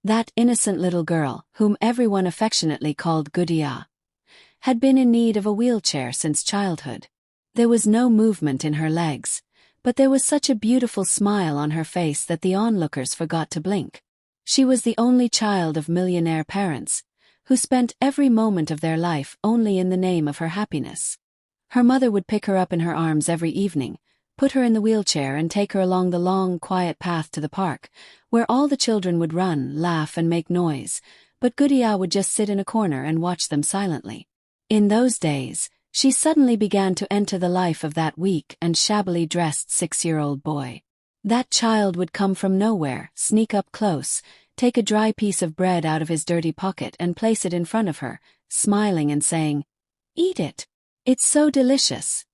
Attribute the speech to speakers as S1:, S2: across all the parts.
S1: That innocent little girl, whom everyone affectionately called Goodia, had been in need of a wheelchair since childhood. There was no movement in her legs, but there was such a beautiful smile on her face that the onlookers forgot to blink. She was the only child of millionaire parents, who spent every moment of their life only in the name of her happiness. Her mother would pick her up in her arms every evening, put her in the wheelchair and take her along the long, quiet path to the park, where all the children would run, laugh and make noise, but Goodia would just sit in a corner and watch them silently. In those days, she suddenly began to enter the life of that weak and shabbily dressed 6-year-old boy. That child would come from nowhere, sneak up close, take a dry piece of bread out of his dirty pocket and place it in front of her, smiling and saying, "Eat it. It's so delicious."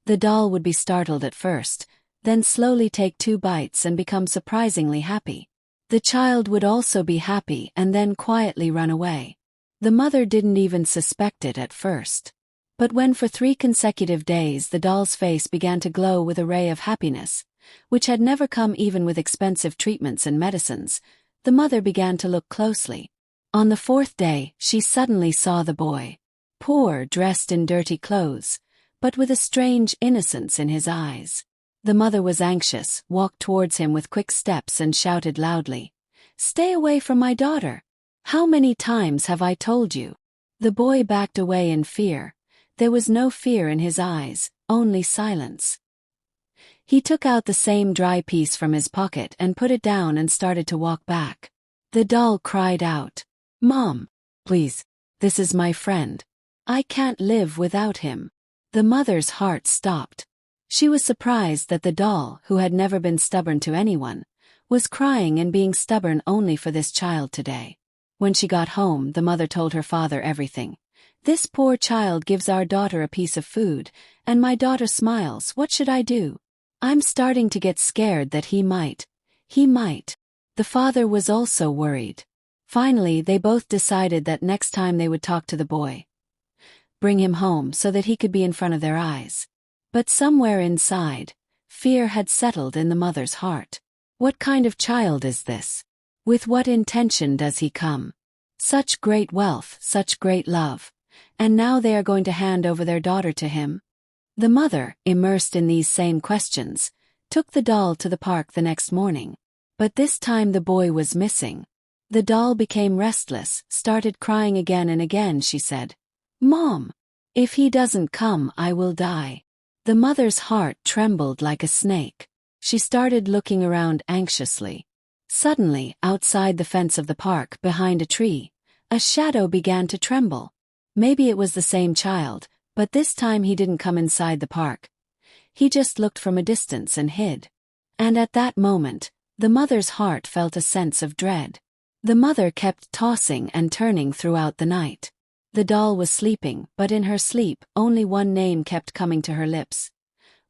S1: The doll would be startled at first, then slowly take 2 bites and become surprisingly happy. The child would also be happy and then quietly run away. The mother didn't even suspect it at first. But when for 3 consecutive days the doll's face began to glow with a ray of happiness, which had never come even with expensive treatments and medicines, the mother began to look closely. On the 4th day, she suddenly saw the boy. Poor, dressed in dirty clothes, but with a strange innocence in his eyes. The mother was anxious, walked towards him with quick steps and shouted loudly, "Stay away from my daughter! How many times have I told you?" The boy backed away in fear. There was no fear in his eyes, only silence. He took out the same dry piece from his pocket and put it down and started to walk back. The doll cried out, "Mom, please, this is my friend. I can't live without him." The mother's heart stopped. She was surprised that the doll, who had never been stubborn to anyone, was crying and being stubborn only for this child today. When she got home, the mother told her father everything. "This poor child gives our daughter a piece of food, and my daughter smiles. What should I do? I'm starting to get scared that he might. The father was also worried. Finally, they both decided that next time they would talk to the boy, bring him home so that he could be in front of their eyes. But somewhere inside, fear had settled in the mother's heart. What kind of child is this? With what intention does he come? Such great wealth, such great love, and now they are going to hand over their daughter to him? The mother, immersed in these same questions, took the doll to the park the next morning. But this time the boy was missing. The doll became restless, started crying again and again. She said, "Mom, if he doesn't come, I will die." The mother's heart trembled like a snake. She started looking around anxiously. Suddenly, outside the fence of the park, behind a tree, a shadow began to tremble. Maybe it was the same child, but this time he didn't come inside the park. He just looked from a distance and hid. And at that moment, the mother's heart felt a sense of dread. The mother kept tossing and turning throughout the night. The doll was sleeping, but in her sleep, only one name kept coming to her lips.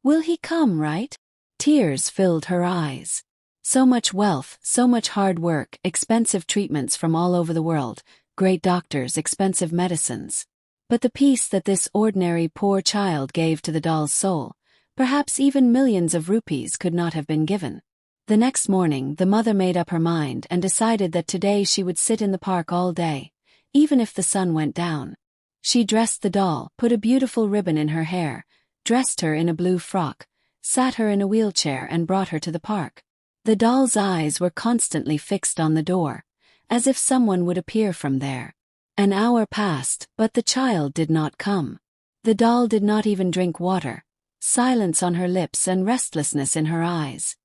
S1: "Will he come, right?" Tears filled her eyes. So much wealth, so much hard work, expensive treatments from all over the world, great doctors, expensive medicines. But the peace that this ordinary poor child gave to the doll's soul, perhaps even millions of rupees could not have been given. The next morning, the mother made up her mind and decided that today she would sit in the park all day, even if the sun went down. She dressed the doll, put a beautiful ribbon in her hair, dressed her in a blue frock, sat her in a wheelchair and brought her to the park. The doll's eyes were constantly fixed on the door, as if someone would appear from there. An hour passed, but the child did not come. The doll did not even drink water, silence on her lips and restlessness in her eyes.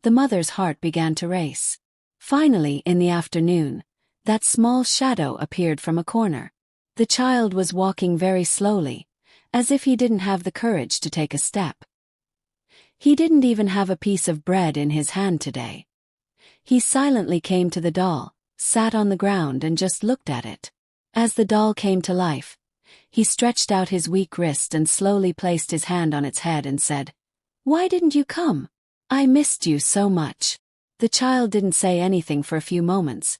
S1: The mother's heart began to race. Finally, in the afternoon, that small shadow appeared from a corner. The child was walking very slowly, as if he didn't have the courage to take a step. He didn't even have a piece of bread in his hand today. He silently came to the doll, sat on the ground and just looked at it. As the doll came to life, he stretched out his weak wrist and slowly placed his hand on its head and said, "Why didn't you come? I missed you so much." The child didn't say anything for a few moments,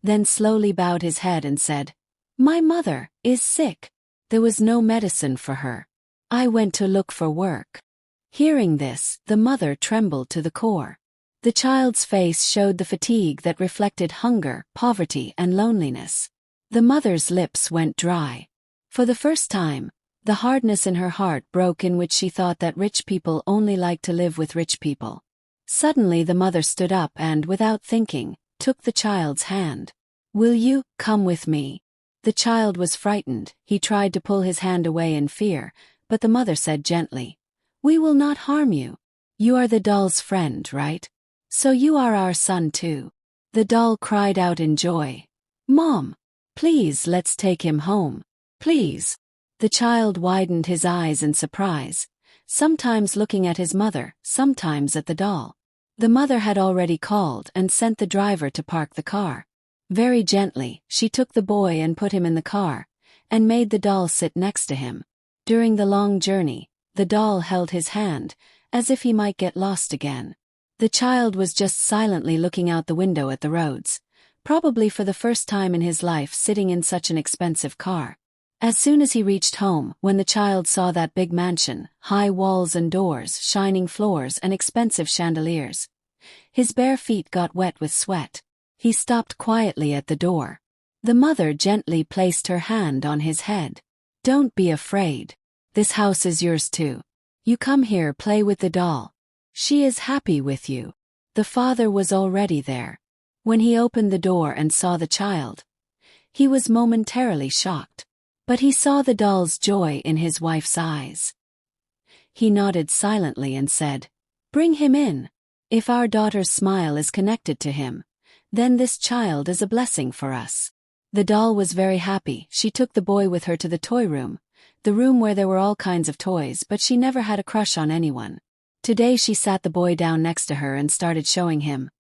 S1: then slowly bowed his head and said, "My mother is sick. There was no medicine for her. I went to look for work." Hearing this, the mother trembled to the core. The child's face showed the fatigue that reflected hunger, poverty, and loneliness. The mother's lips went dry. For the first time, the hardness in her heart broke, in which she thought that rich people only like to live with rich people. Suddenly the mother stood up and, without thinking, took the child's hand. "Will you come with me?" The child was frightened. He tried to pull his hand away in fear, but the mother said gently, "We will not harm you. You are the doll's friend, right? So you are our son too." The doll cried out in joy, "Mom, please let's take him home. Please." The child widened his eyes in surprise, sometimes looking at his mother, sometimes at the doll. The mother had already called and sent the driver to park the car. Very gently, she took the boy and put him in the car, and made the doll sit next to him. During the long journey, the doll held his hand, as if he might get lost again. The child was just silently looking out the window at the roads, probably for the first time in his life sitting in such an expensive car. As soon as he reached home, when the child saw that big mansion, high walls and doors, shining floors and expensive chandeliers, his bare feet got wet with sweat. He stopped quietly at the door. The mother gently placed her hand on his head. "Don't be afraid. This house is yours too. You come here, play with the doll. She is happy with you." The father was already there. When he opened the door and saw the child, he was momentarily shocked. But he saw the doll's joy in his wife's eyes. He nodded silently and said, "Bring him in. If our daughter's smile is connected to him, then this child is a blessing for us." The doll was very happy. She took the boy with her to the toy room, the room where there were all kinds of toys, but she never had a crush on anyone. Today she sat the boy down next to her and started showing him.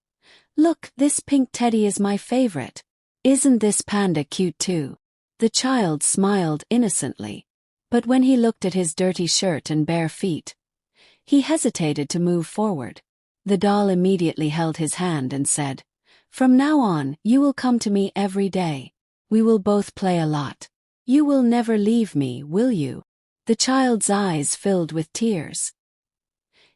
S1: "Look, this pink teddy is my favorite. Isn't this panda cute too?" The child smiled innocently. But when he looked at his dirty shirt and bare feet, he hesitated to move forward. The doll immediately held his hand and said, "From now on, you will come to me every day. We will both play a lot. You will never leave me, will you?" The child's eyes filled with tears.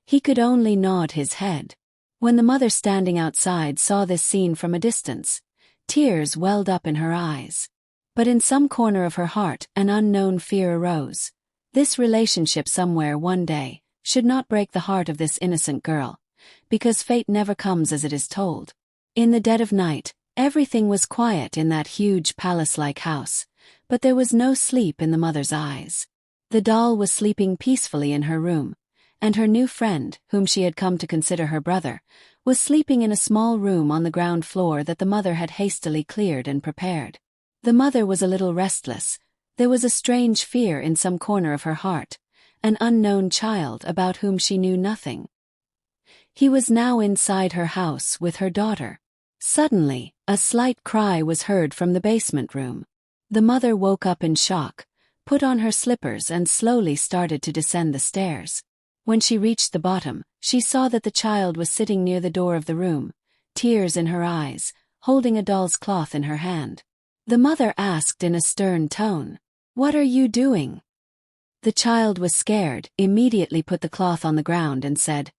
S1: He could only nod his head. When the mother standing outside saw this scene from a distance, tears welled up in her eyes. But in some corner of her heart, an unknown fear arose. This relationship somewhere one day should not break the heart of this innocent girl, because fate never comes as it is told. In the dead of night, everything was quiet in that huge palace-like house, but there was no sleep in the mother's eyes. The doll was sleeping peacefully in her room, and her new friend, whom she had come to consider her brother, was sleeping in a small room on the ground floor that the mother had hastily cleared and prepared. The mother was a little restless. There was a strange fear in some corner of her heart, an unknown child about whom she knew nothing. He was now inside her house with her daughter. Suddenly, a slight cry was heard from the basement room. The mother woke up in shock, put on her slippers and slowly started to descend the stairs. When she reached the bottom, she saw that the child was sitting near the door of the room, tears in her eyes, holding a doll's cloth in her hand. The mother asked in a stern tone, "What are you doing?" The child was scared, immediately put the cloth on the ground and said,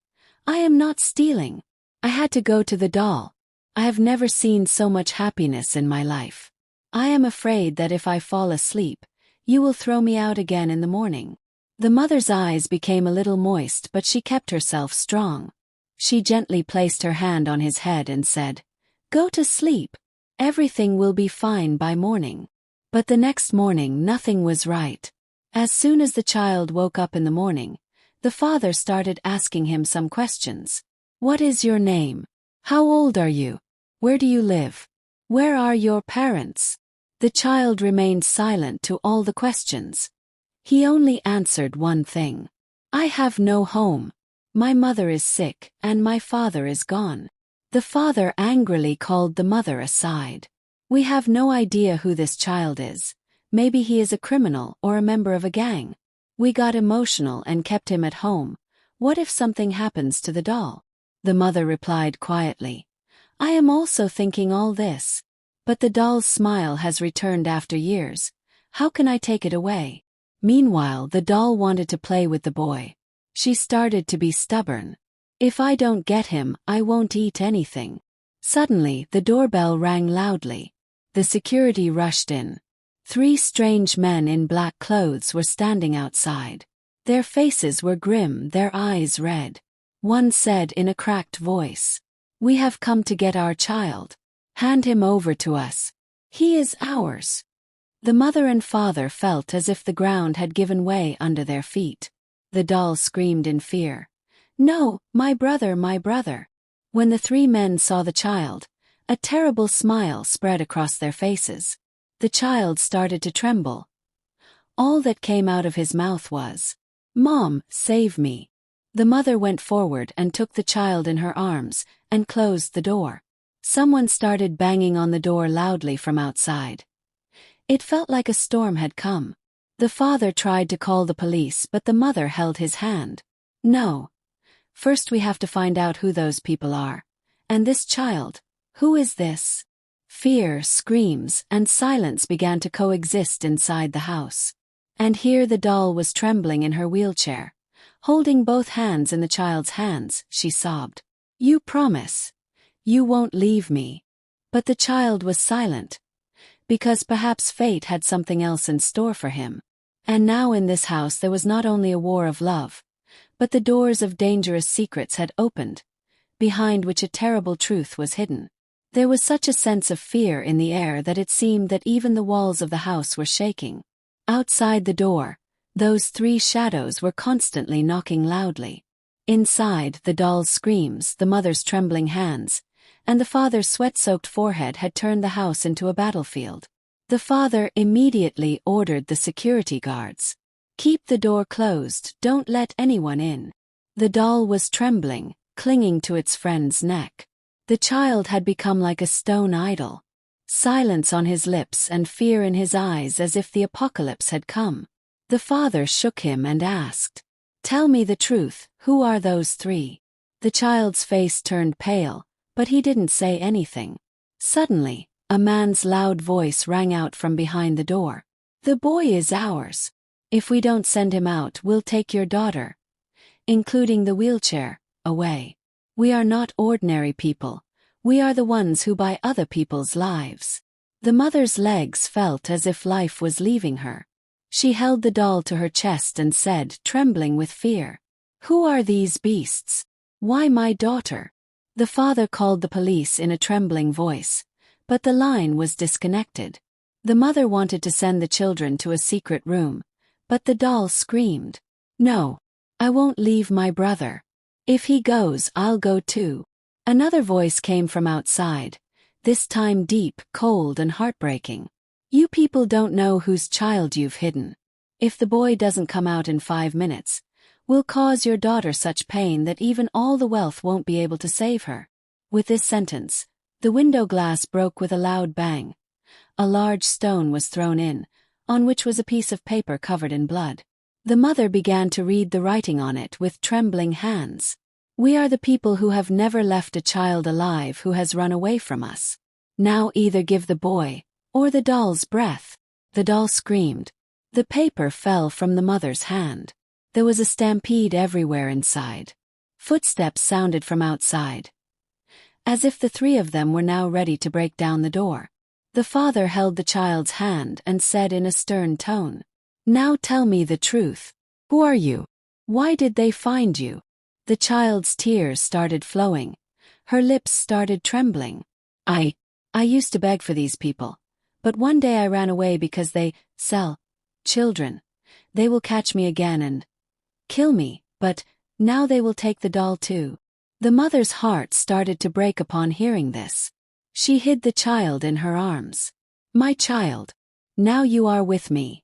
S1: "I am not stealing. I had to go to the doll. I have never seen so much happiness in my life. I am afraid that if I fall asleep, you will throw me out again in the morning." The mother's eyes became a little moist, but she kept herself strong. She gently placed her hand on his head and said, "Go to sleep. Everything will be fine by morning." But the next morning nothing was right. As soon as the child woke up in the morning, the father started asking him some questions. "What is your name? How old are you? Where do you live? Where are your parents?" The child remained silent to all the questions. He only answered one thing. "I have no home. My mother is sick, and my father is gone." The father angrily called the mother aside. "We have no idea who this child is. Maybe he is a criminal or a member of a gang. We got emotional and kept him at home. What if something happens to the doll?" The mother replied quietly, "I am also thinking all this. But the doll's smile has returned after years. How can I take it away?" Meanwhile, the doll wanted to play with the boy. She started to be stubborn. If I don't get him, I won't eat anything. Suddenly, the doorbell rang loudly. The security rushed in. 3 strange men in black clothes were standing outside. Their faces were grim, their eyes red. One said in a cracked voice, "We have come to get our child. Hand him over to us. He is ours." The mother and father felt as if the ground had given way under their feet. The doll screamed in fear, "No, my brother, my brother." When the 3 men saw the child, a terrible smile spread across their faces. The child started to tremble. All that came out of his mouth was, "Mom, save me." The mother went forward and took the child in her arms and closed the door. Someone started banging on the door loudly from outside. It felt like a storm had come. The father tried to call the police, but the mother held his hand. "No. First we have to find out who those people are. And this child, who is this?" Fear, screams, and silence began to coexist inside the house. And here the doll was trembling in her wheelchair. Holding both hands in the child's hands, she sobbed, "You promise. You won't leave me." But the child was silent. Because perhaps fate had something else in store for him. And now in this house there was not only a war of love, but the doors of dangerous secrets had opened, behind which a terrible truth was hidden. There was such a sense of fear in the air that it seemed that even the walls of the house were shaking. Outside the door, those 3 shadows were constantly knocking loudly. Inside, the doll's screams, the mother's trembling hands, and the father's sweat-soaked forehead had turned the house into a battlefield. The father immediately ordered the security guards, "Keep the door closed, don't let anyone in." The doll was trembling, clinging to its friend's neck. The child had become like a stone idol. Silence on his lips and fear in his eyes, as if the apocalypse had come. The father shook him and asked, "Tell me the truth, who are those 3? The child's face turned pale, but he didn't say anything. Suddenly, a man's loud voice rang out from behind the door. "The boy is ours. If we don't send him out, we'll take your daughter, including the wheelchair, away. We are not ordinary people. We are the ones who buy other people's lives." The mother's legs felt as if life was leaving her. She held the doll to her chest and said, trembling with fear, "Who are these beasts? Why my daughter?" The father called the police in a trembling voice, but the line was disconnected. The mother wanted to send the children to a secret room, but the doll screamed, "No, I won't leave my brother. If he goes, I'll go too." Another voice came from outside, this time deep, cold, and heartbreaking. "You people don't know whose child you've hidden. If the boy doesn't come out in 5 minutes, we'll cause your daughter such pain that even all the wealth won't be able to save her." With this sentence, the window glass broke with a loud bang. A large stone was thrown in, on which was a piece of paper covered in blood. The mother began to read the writing on it with trembling hands. "We are the people who have never left a child alive who has run away from us. Now either give the boy, or the doll's breath." The doll screamed. The paper fell from the mother's hand. There was a stampede everywhere inside. Footsteps sounded from outside, as if the 3 of them were now ready to break down the door. The father held the child's hand and said in a stern tone, "Now tell me the truth. Who are you? Why did they find you?" The child's tears started flowing. Her lips started trembling. I used to beg for these people. But one day I ran away because they sell children. They will catch me again and kill me, but now they will take the doll too." The mother's heart started to break upon hearing this. She hid the child in her arms. "My child, now you are with me.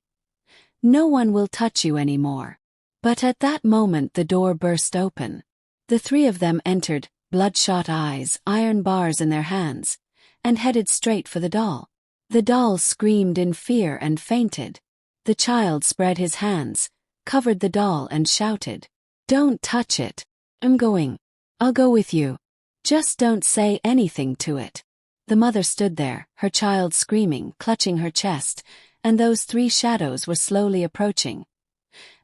S1: No one will touch you anymore." But at that moment the door burst open. The 3 of them entered, bloodshot eyes, iron bars in their hands, and headed straight for the doll. The doll screamed in fear and fainted. The child spread his hands, covered the doll and shouted, "Don't touch it. I'm going. I'll go with you. Just don't say anything to it." The mother stood there, her child screaming, clutching her chest, and those 3 shadows were slowly approaching,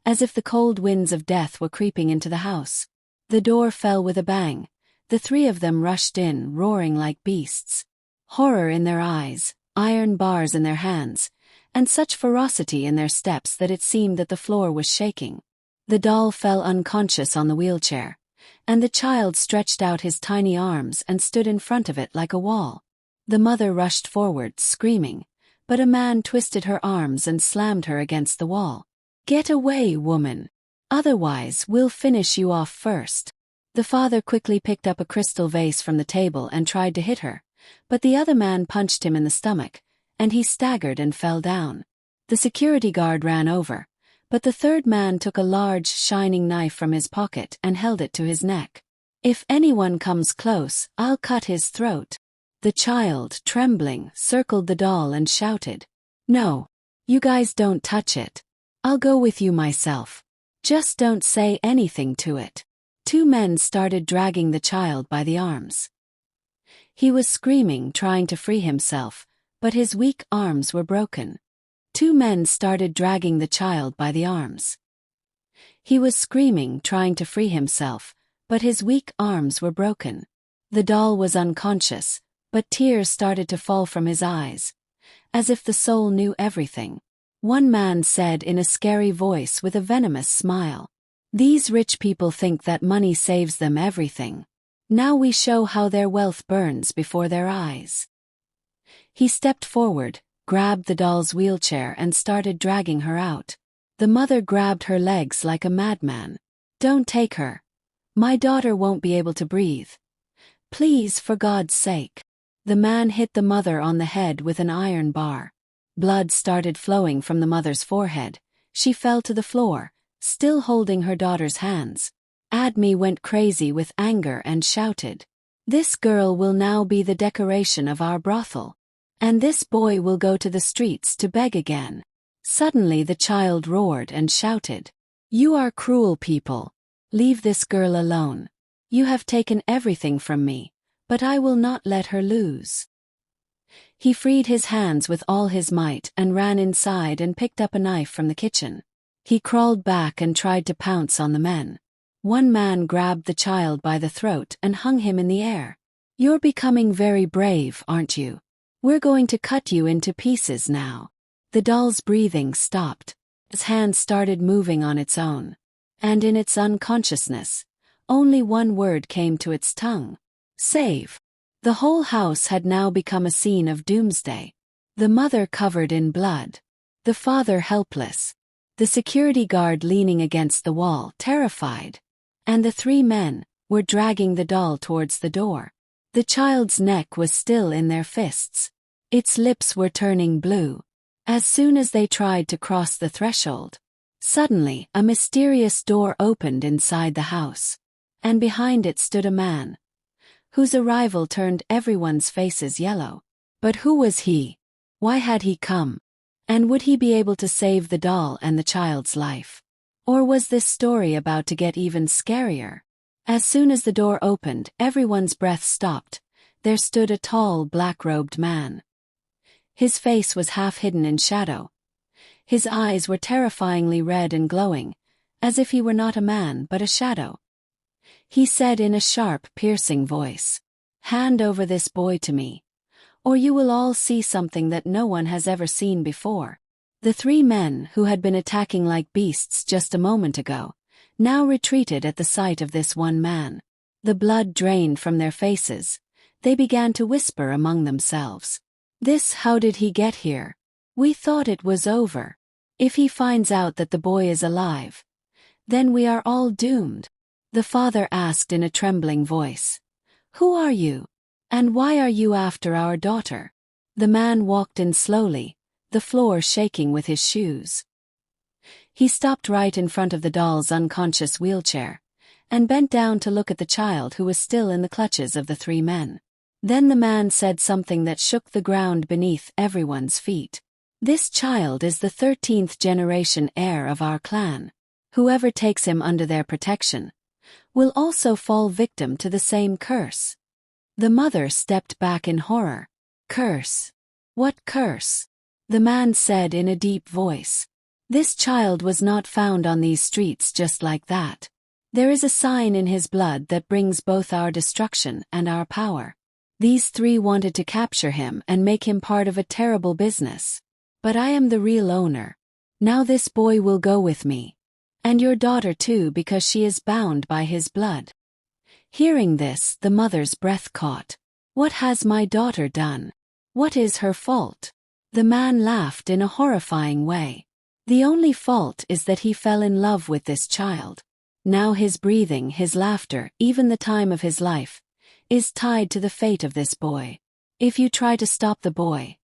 S1: as if the cold winds of death were creeping into the house. The door fell with a bang. The three of them rushed in, roaring like beasts. Horror in their eyes, iron bars in their hands, and such ferocity in their steps that it seemed that the floor was shaking. The doll fell unconscious on the wheelchair, and the child stretched out his tiny arms and stood in front of it like a wall. The mother rushed forward, screaming, but a man twisted her arms and slammed her against the wall. "Get away, woman! Otherwise, we'll finish you off first." The father quickly picked up a crystal vase from the table and tried to hit her, but the other man punched him in the stomach, and he staggered and fell down. The security guard ran over, but the third man took a large, shining knife from his pocket and held it to his neck. "If anyone comes close, I'll cut his throat." The child, trembling, circled the doll and shouted, "No, you guys don't touch it. I'll go with you myself. Just don't say anything to it." Two men started dragging the child by the arms. He was screaming, trying to free himself, but his weak arms were broken. Two men started dragging the child by the arms. He was screaming, trying to free himself, but his weak arms were broken. The doll was unconscious, but tears started to fall from his eyes, as if the soul knew everything. One man said in a scary voice with a venomous smile, "These rich people think that money saves them everything. Now we show how their wealth burns before their eyes." He stepped forward, grabbed the doll's wheelchair and started dragging her out. The mother grabbed her legs like a madman. "Don't take her. My daughter won't be able to breathe. Please, for God's sake." The man hit the mother on the head with an iron bar. Blood started flowing from the mother's forehead. She fell to the floor, still holding her daughter's hands. Admi went crazy with anger and shouted, "This girl will now be the decoration of our brothel. And this boy will go to the streets to beg again." Suddenly the child roared and shouted, "You are cruel people. Leave this girl alone. You have taken everything from me, but I will not let her lose." He freed his hands with all his might and ran inside and picked up a knife from the kitchen. He crawled back and tried to pounce on the men. One man grabbed the child by the throat and hung him in the air. "You're becoming very brave, aren't you? We're going to cut you into pieces now." The doll's breathing stopped. Its hand started moving on its own. And in its unconsciousness, only one word came to its tongue: save. The whole house had now become a scene of doomsday. The mother covered in blood. The father helpless. The security guard leaning against the wall, terrified. And the three men were dragging the doll towards the door. The child's neck was still in their fists. Its lips were turning blue. As soon as they tried to cross the threshold, suddenly a mysterious door opened inside the house. And behind it stood a man, whose arrival turned everyone's faces yellow. But who was he? Why had he come? And would he be able to save the doll and the child's life? Or was this story about to get even scarier? As soon as the door opened, everyone's breath stopped. There stood a tall, black-robed man. His face was half hidden in shadow. His eyes were terrifyingly red and glowing, as if he were not a man but a shadow. He said in a sharp, piercing voice, "Hand over this boy to me, or you will all see something that no one has ever seen before." The three men who had been attacking like beasts just a moment ago now retreated at the sight of this one man. The blood drained from their faces. They began to whisper among themselves. How did he get here? We thought it was over. If he finds out that the boy is alive, then we are all doomed." The father asked in a trembling voice, "Who are you? And why are you after our daughter?" The man walked in slowly, the floor shaking with his shoes. He stopped right in front of the doll's unconscious wheelchair, and bent down to look at the child who was still in the clutches of the three men. Then the man said something that shook the ground beneath everyone's feet. "This child is the 13th generation heir of our clan. Whoever takes him under their protection will also fall victim to the same curse." The mother stepped back in horror. "Curse? What curse?" The man said in a deep voice. "This child was not found on these streets just like that. There is a sign in his blood that brings both our destruction and our power. These three wanted to capture him and make him part of a terrible business. But I am the real owner. Now this boy will go with me. And your daughter too, because she is bound by his blood." Hearing this, the mother's breath caught. "What has my daughter done? What is her fault?" The man laughed in a horrifying way. "The only fault is that he fell in love with this child. Now his breathing, his laughter, even the time of his life, is tied to the fate of this boy. If you try to stop the boy,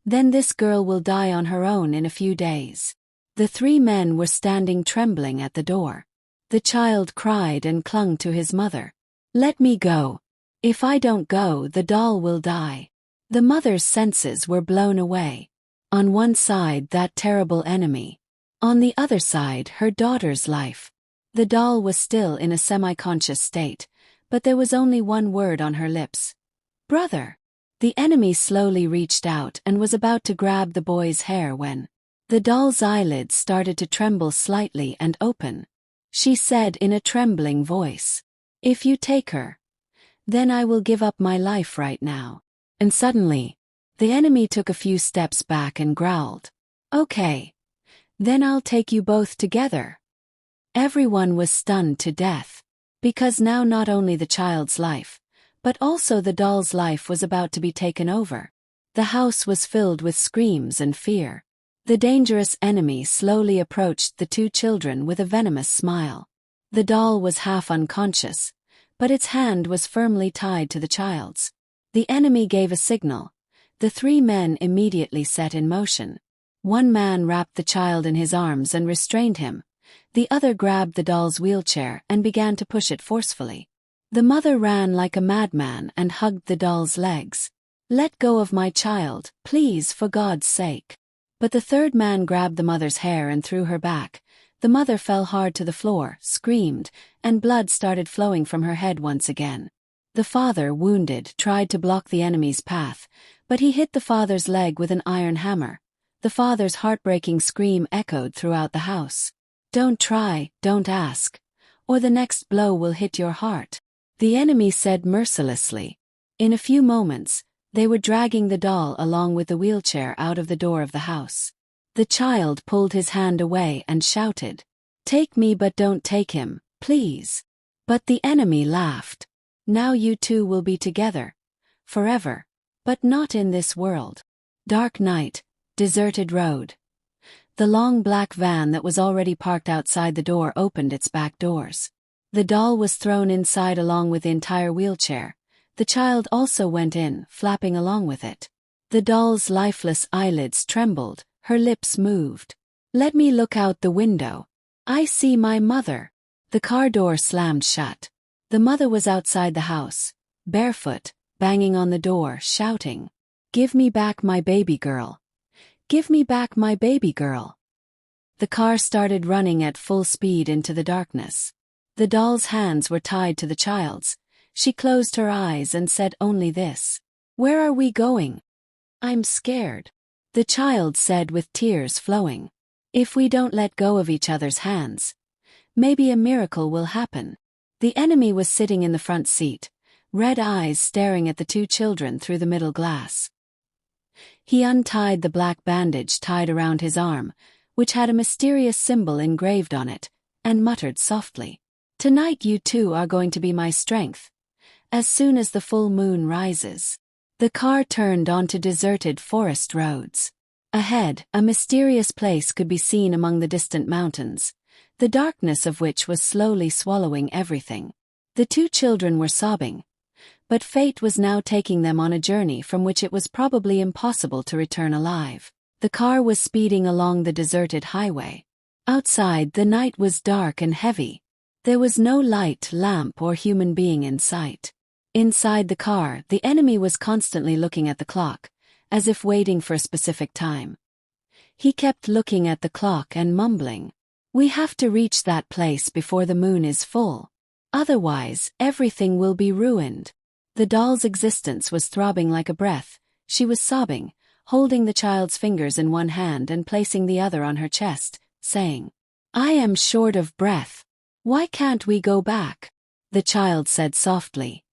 S1: then this girl will die on her own in a few days." The three men were standing trembling at the door. The child cried and clung to his mother. "Let me go. If I don't go, the doll will die." The mother's senses were blown away. On one side, that terrible enemy. On the other side, her daughter's life. The doll was still in a semi-conscious state, but there was only one word on her lips. "Brother." The enemy slowly reached out and was about to grab the boy's hair when the doll's eyelids started to tremble slightly and open. She said in a trembling voice, "If you take her, then I will give up my life right now." And suddenly, the enemy took a few steps back and growled, "Okay, then I'll take you both together." Everyone was stunned to death, because now not only the child's life, but also the doll's life was about to be taken over. The house was filled with screams and fear. The dangerous enemy slowly approached the two children with a venomous smile. The doll was half unconscious, but its hand was firmly tied to the child's. The enemy gave a signal. The three men immediately set in motion. One man wrapped the child in his arms and restrained him. The other grabbed the doll's wheelchair and began to push it forcefully. The mother ran like a madman and hugged the doll's legs. "Let go of my child, please, for God's sake." But the third man grabbed the mother's hair and threw her back. The mother fell hard to the floor, screamed, and blood started flowing from her head once again. The father, wounded, tried to block the enemy's path, but he hit the father's leg with an iron hammer. The father's heartbreaking scream echoed throughout the house. "Don't try, don't ask, or the next blow will hit your heart," the enemy said mercilessly. In a few moments, they were dragging the doll along with the wheelchair out of the door of the house. The child pulled his hand away and shouted, "Take me but don't take him, please." But the enemy laughed. "Now you two will be together. Forever. But not in this world." Dark night, deserted road. The long black van that was already parked outside the door opened its back doors. The doll was thrown inside along with the entire wheelchair. The child also went in, flapping along with it. The doll's lifeless eyelids trembled, her lips moved. "Let me look out the window. I see my mother." The car door slammed shut. The mother was outside the house, barefoot, banging on the door, shouting, "Give me back my baby girl. Give me back my baby girl." The car started running at full speed into the darkness. The doll's hands were tied to the child's. She closed her eyes and said only this, "Where are we going? I'm scared." The child said with tears flowing, "If we don't let go of each other's hands, maybe a miracle will happen." The enemy was sitting in the front seat, red eyes staring at the two children through the middle glass. He untied the black bandage tied around his arm, which had a mysterious symbol engraved on it, and muttered softly, "Tonight you two are going to be my strength. As soon as the full moon rises." The car turned onto deserted forest roads. Ahead, a mysterious place could be seen among the distant mountains, the darkness of which was slowly swallowing everything. The two children were sobbing, but fate was now taking them on a journey from which it was probably impossible to return alive. The car was speeding along the deserted highway. Outside, the night was dark and heavy. There was no light, lamp, or human being in sight. Inside the car, the enemy was constantly looking at the clock, as if waiting for a specific time. He kept looking at the clock and mumbling, "We have to reach that place before the moon is full. Otherwise, everything will be ruined." The doll's existence was throbbing like a breath. She was sobbing, holding the child's fingers in one hand and placing the other on her chest, saying, "I am short of breath. Why can't we go back? The child said softly.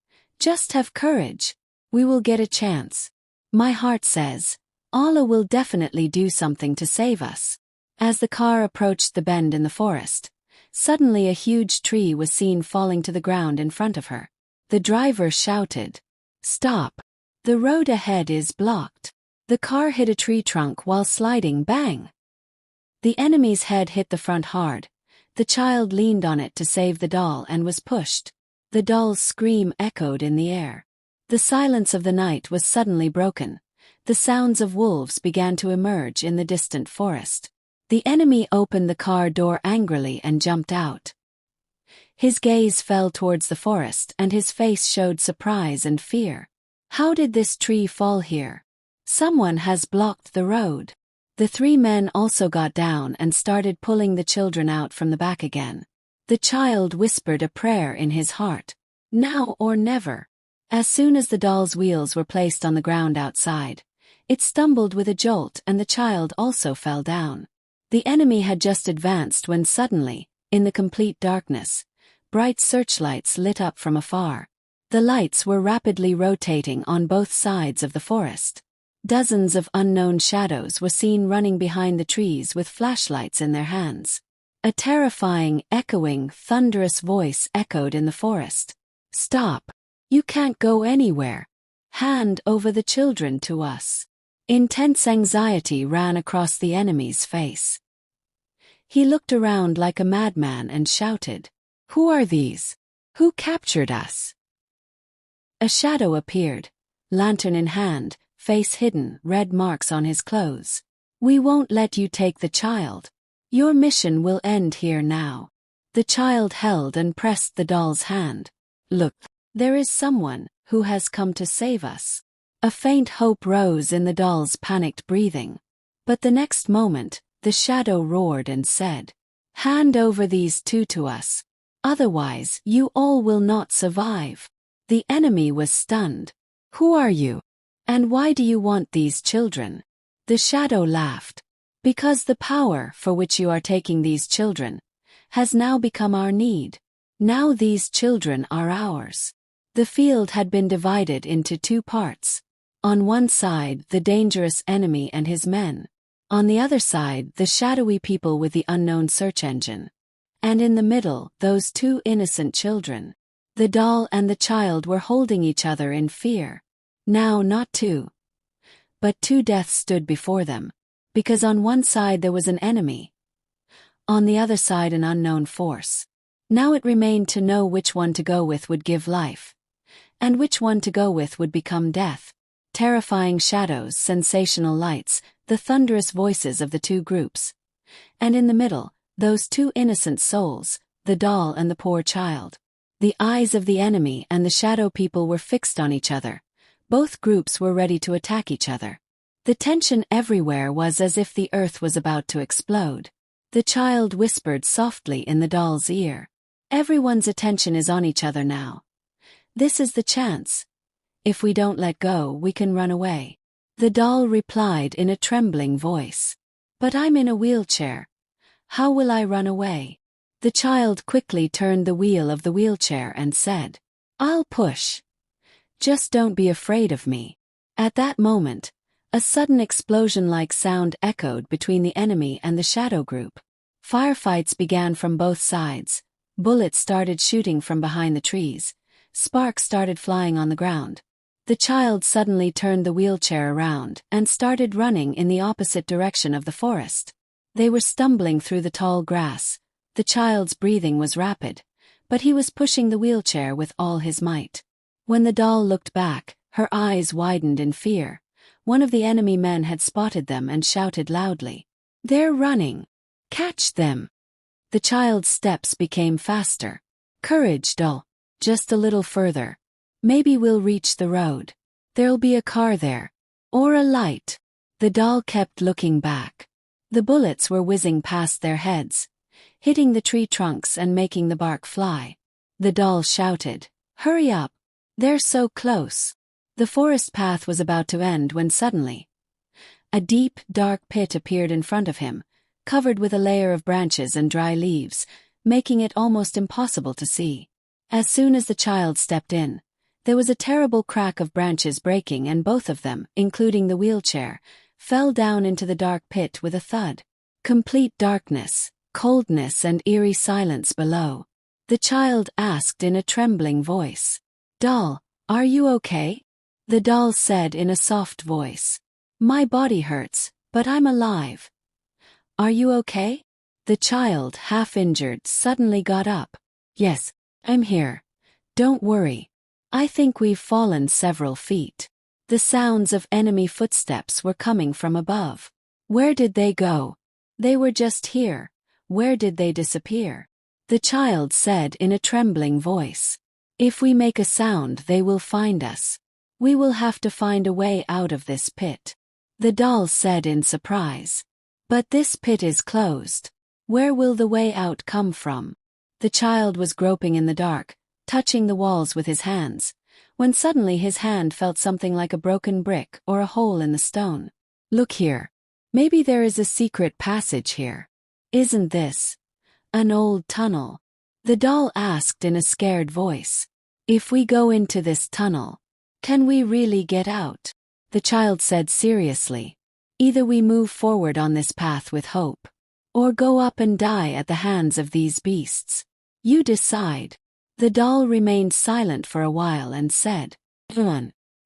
S1: Just have courage. We will get a chance. My heart says, Allah will definitely do something to save us. As the car approached the bend in the forest, suddenly a huge tree was seen falling to the ground in front of her. The driver shouted, "Stop! The road ahead is blocked." The car hit a tree trunk while sliding. Bang! The enemy's head hit the front hard. The child leaned on it to save the doll and was pushed. The doll's scream echoed in the air. The silence of the night was suddenly broken. The sounds of wolves began to emerge in the distant forest. The enemy opened the car door angrily and jumped out. His gaze fell towards the forest and his face showed surprise and fear. How did this tree fall here? Someone has blocked the road. The three men also got down and started pulling the children out from the back again. The child whispered a prayer in his heart. Now or never. As soon as the doll's wheels were placed on the ground outside, it stumbled with a jolt and the child also fell down. The enemy had just advanced when suddenly, in the complete darkness, bright searchlights lit up from afar. The lights were rapidly rotating on both sides of the forest. Dozens of unknown shadows were seen running behind the trees with flashlights in their hands. A terrifying, echoing, thunderous voice echoed in the forest. "Stop! You can't go anywhere. Hand over the children to us." Intense anxiety ran across the enemy's face. He looked around like a madman and shouted, "Who are these? Who captured us?" A shadow appeared, lantern in hand, face hidden, red marks on his clothes. "We won't let you take the child. Your mission will end here now." The child held and pressed the doll's hand. "Look, there is someone who has come to save us." A faint hope rose in the doll's panicked breathing. But the next moment, the shadow roared and said, "Hand over these two to us. Otherwise, you all will not survive." The enemy was stunned. "Who are you? And why do you want these children?" The shadow laughed. "Because the power for which you are taking these children has now become our need. Now these children are ours." The field had been divided into two parts. On one side, the dangerous enemy and his men. On the other side, the shadowy people with the unknown search engine. And in the middle, those two innocent children. The doll and the child were holding each other in fear. Now not two, but two deaths stood before them. Because on one side there was an enemy. On the other side an unknown force. Now it remained to know which one to go with would give life. And which one to go with would become death. Terrifying shadows, sensational lights, the thunderous voices of the two groups. And in the middle, those two innocent souls, the doll and the poor child. The eyes of the enemy and the shadow people were fixed on each other. Both groups were ready to attack each other. The tension everywhere was as if the earth was about to explode. The child whispered softly in the doll's ear. "Everyone's attention is on each other now. This is the chance. If we don't let go, we can run away." The doll replied in a trembling voice. "But I'm in a wheelchair. How will I run away?" The child quickly turned the wheel of the wheelchair and said, "I'll push. Just don't be afraid of me." At that moment, a sudden explosion-like sound echoed between the enemy and the shadow group. Firefights began from both sides. Bullets started shooting from behind the trees. Sparks started flying on the ground. The child suddenly turned the wheelchair around and started running in the opposite direction of the forest. They were stumbling through the tall grass. The child's breathing was rapid, but he was pushing the wheelchair with all his might. When the doll looked back, her eyes widened in fear. One of the enemy men had spotted them and shouted loudly, "They're running! Catch them!" The child's steps became faster. "Courage, doll. Just a little further. Maybe we'll reach the road. There'll be a car there. Or a light." The doll kept looking back. The bullets were whizzing past their heads, hitting the tree trunks and making the bark fly. The doll shouted, "Hurry up! They're so close." The forest path was about to end when suddenly, a deep, dark pit appeared in front of him, covered with a layer of branches and dry leaves. making it almost impossible to see. As soon as the child stepped in, there was a terrible crack of branches breaking, and both of them, including the wheelchair, fell down into the dark pit with a thud. Complete darkness, coldness and eerie silence below. The child asked in a trembling voice, "Doll, are you okay?" The doll said in a soft voice, "My body hurts, but I'm alive. Are you okay?" The child, half injured, suddenly got up. "Yes, I'm here. Don't worry. I think we've fallen several feet." The sounds of enemy footsteps were coming from above. Where did they go? They were just here. Where did they disappear? The child said in a trembling voice, "If we make a sound, they will find us. We will have to find a way out of this pit." The doll said in surprise, "But this pit is closed. Where will the way out come from?" The child was groping in the dark, touching the walls with his hands, when suddenly his hand felt something like a broken brick or a hole in the stone. "Look here. Maybe there is a secret passage here. Isn't this an old tunnel?" The doll asked in a scared voice. "If we go into this tunnel, can we really get out?" The child said seriously, "Either we move forward on this path with hope, or go up and die at the hands of these beasts. You decide." The doll remained silent for a while and said,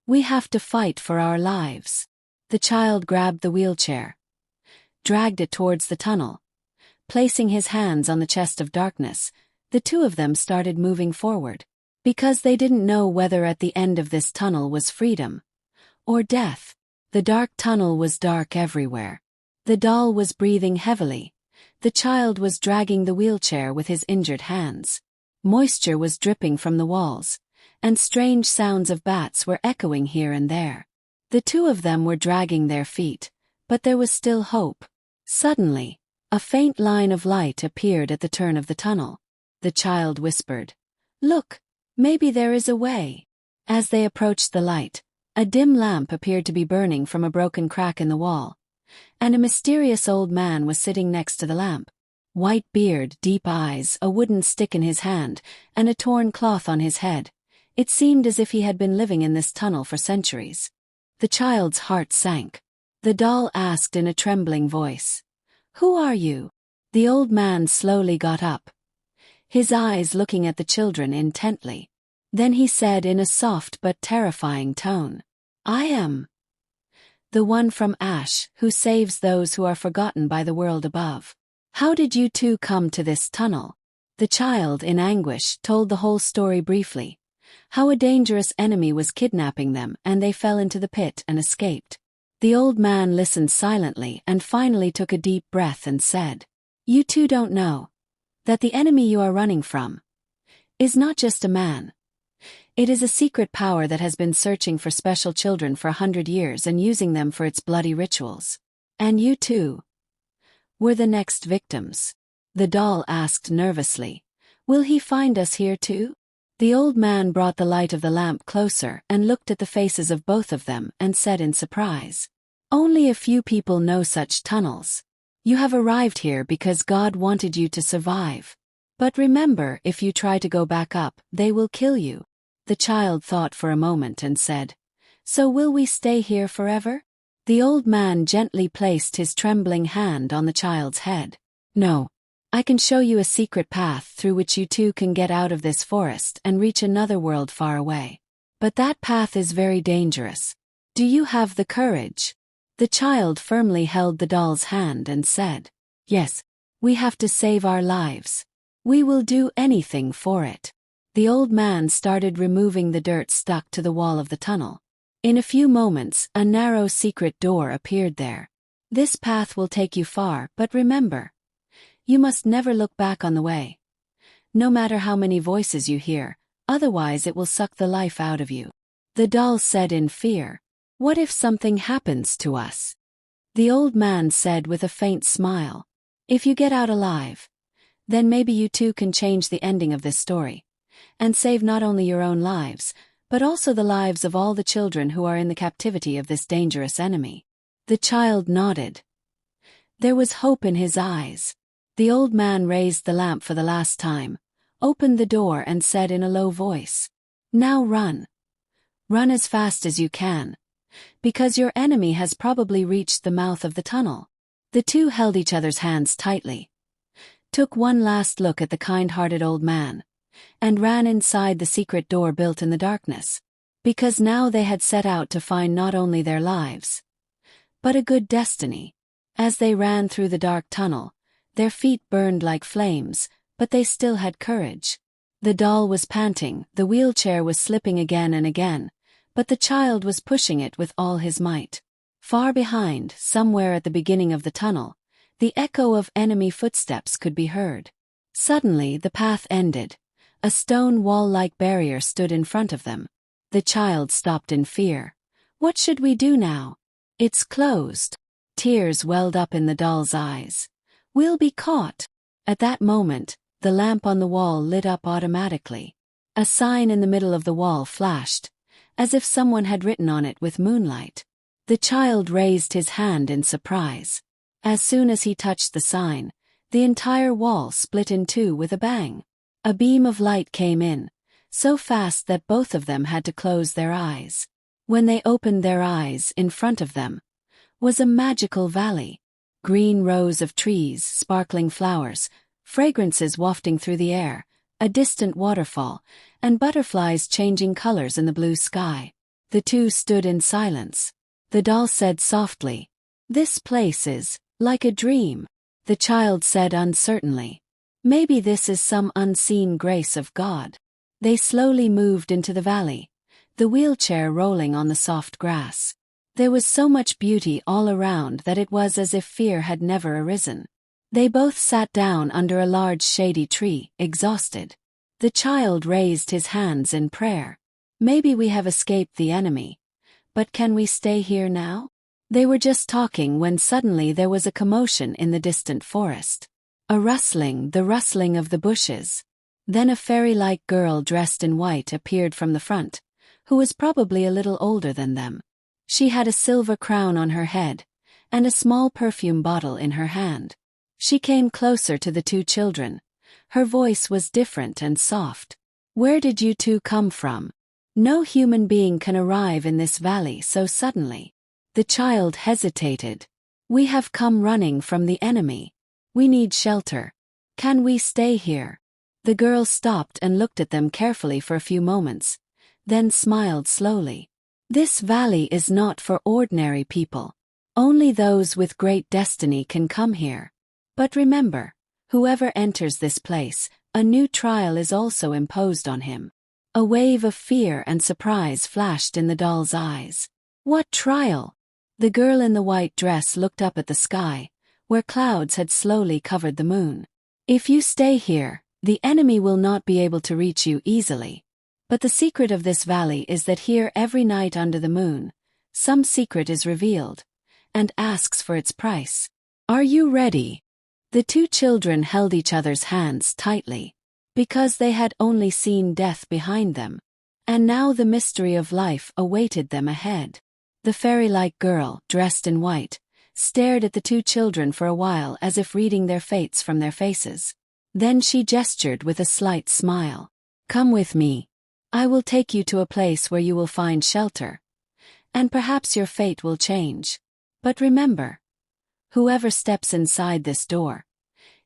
S1: "We have to fight for our lives." The child grabbed the wheelchair, dragged it towards the tunnel. Placing his hands on the chest of darkness, the two of them started moving forward, because they didn't know whether at the end of this tunnel was freedom or death. The dark tunnel was dark everywhere. The doll was breathing heavily. The child was dragging the wheelchair with his injured hands. Moisture was dripping from the walls, and strange sounds of bats were echoing here and there. The two of them were dragging their feet, but there was still hope. Suddenly, a faint line of light appeared at the turn of the tunnel. The child whispered, "Look, maybe there is a way." As they approached the light, a dim lamp appeared to be burning from a broken crack in the wall, and a mysterious old man was sitting next to the lamp. White beard, deep eyes, a wooden stick in his hand, and a torn cloth on his head. It seemed as if he had been living in this tunnel for centuries. The child's heart sank. The doll asked in a trembling voice, "Who are you?" The old man slowly got up, his eyes looking at the children intently. Then he said in a soft but terrifying tone, "I am the one from Ash who saves those who are forgotten by the world above. How did you two come to this tunnel?" The child, in anguish, told the whole story briefly, how a dangerous enemy was kidnapping them and they fell into the pit and escaped. The old man listened silently and finally took a deep breath and said, "You two don't know that the enemy you are running from is not just a man. It is a secret power that has been searching for special children for 100 years and using them for its bloody rituals. And you two were the next victims." The doll asked nervously, "Will he find us here too?" The old man brought the light of the lamp closer and looked at the faces of both of them and said in surprise, "Only a few people know such tunnels. You have arrived here because God wanted you to survive. But remember, if you try to go back up, they will kill you." The child thought for a moment and said, "So will we stay here forever?" The old man gently placed his trembling hand on the child's head. "No. I can show you a secret path through which you two can get out of this forest and reach another world far away. But that path is very dangerous. Do you have the courage?" The child firmly held the doll's hand and said, "Yes, we have to save our lives. We will do anything for it." The old man started removing the dirt stuck to the wall of the tunnel. In a few moments, a narrow secret door appeared there. "This path will take you far, but remember, you must never look back on the way. No matter how many voices you hear, otherwise it will suck the life out of you." The doll said in fear, "What if something happens to us?" The old man said with a faint smile, "If you get out alive, then maybe you too can change the ending of this story, and save not only your own lives, but also the lives of all the children who are in the captivity of this dangerous enemy." The child nodded. There was hope in his eyes. The old man raised the lamp for the last time, opened the door and said in a low voice, "Now run. Run as fast as you can, because your enemy has probably reached the mouth of the tunnel." The two held each other's hands tightly, took one last look at the kind-hearted old man, and ran inside the secret door built in the darkness, because now they had set out to find not only their lives, but a good destiny. As they ran through the dark tunnel, their feet burned like flames, but they still had courage. The doll was panting, the wheelchair was slipping again and again, but the child was pushing it with all his might. Far behind, somewhere at the beginning of the tunnel, the echo of enemy footsteps could be heard. Suddenly the path ended. A stone wall-like barrier stood in front of them. The child stopped in fear. "What should we do now? It's closed." Tears welled up in the doll's eyes. "We'll be caught." At that moment, the lamp on the wall lit up automatically. A sign in the middle of the wall flashed, as if someone had written on it with moonlight. The child raised his hand in surprise. As soon as he touched the sign, the entire wall split in two with a bang. A beam of light came in, so fast that both of them had to close their eyes. When they opened their eyes, in front of them was a magical valley. Green rows of trees, sparkling flowers, fragrances wafting through the air, a distant waterfall, and butterflies changing colors in the blue sky. The two stood in silence. The doll said softly, "This place is like a dream." The child said uncertainly, "Maybe this is some unseen grace of God." They slowly moved into the valley, the wheelchair rolling on the soft grass. There was so much beauty all around that it was as if fear had never arisen. They both sat down under a large shady tree, exhausted. The child raised his hands in prayer. "Maybe we have escaped the enemy, but can we stay here now?" They were just talking when suddenly there was a commotion in the distant forest. A rustling, the rustling of the bushes. Then a fairy-like girl dressed in white appeared from the front, who was probably a little older than them. She had a silver crown on her head, and a small perfume bottle in her hand. She came closer to the two children. Her voice was different and soft. "Where did you two come from? No human being can arrive in this valley so suddenly." The child hesitated. "We have come running from the enemy. We need shelter. Can we stay here?" The girl stopped and looked at them carefully for a few moments, then smiled slowly. "This valley is not for ordinary people. Only those with great destiny can come here. But remember, whoever enters this place, a new trial is also imposed on him." A wave of fear and surprise flashed in the doll's eyes. "What trial?" The girl in the white dress looked up at the sky, where clouds had slowly covered the moon. "If you stay here, the enemy will not be able to reach you easily. But the secret of this valley is that here every night under the moon, some secret is revealed, and asks for its price. Are you ready?" The two children held each other's hands tightly, because they had only seen death behind them, and now the mystery of life awaited them ahead. The fairy-like girl, dressed in white, stared at the two children for a while as if reading their fates from their faces. Then she gestured with a slight smile. "Come with me. I will take you to a place where you will find shelter, and perhaps your fate will change. But remember, whoever steps inside this door,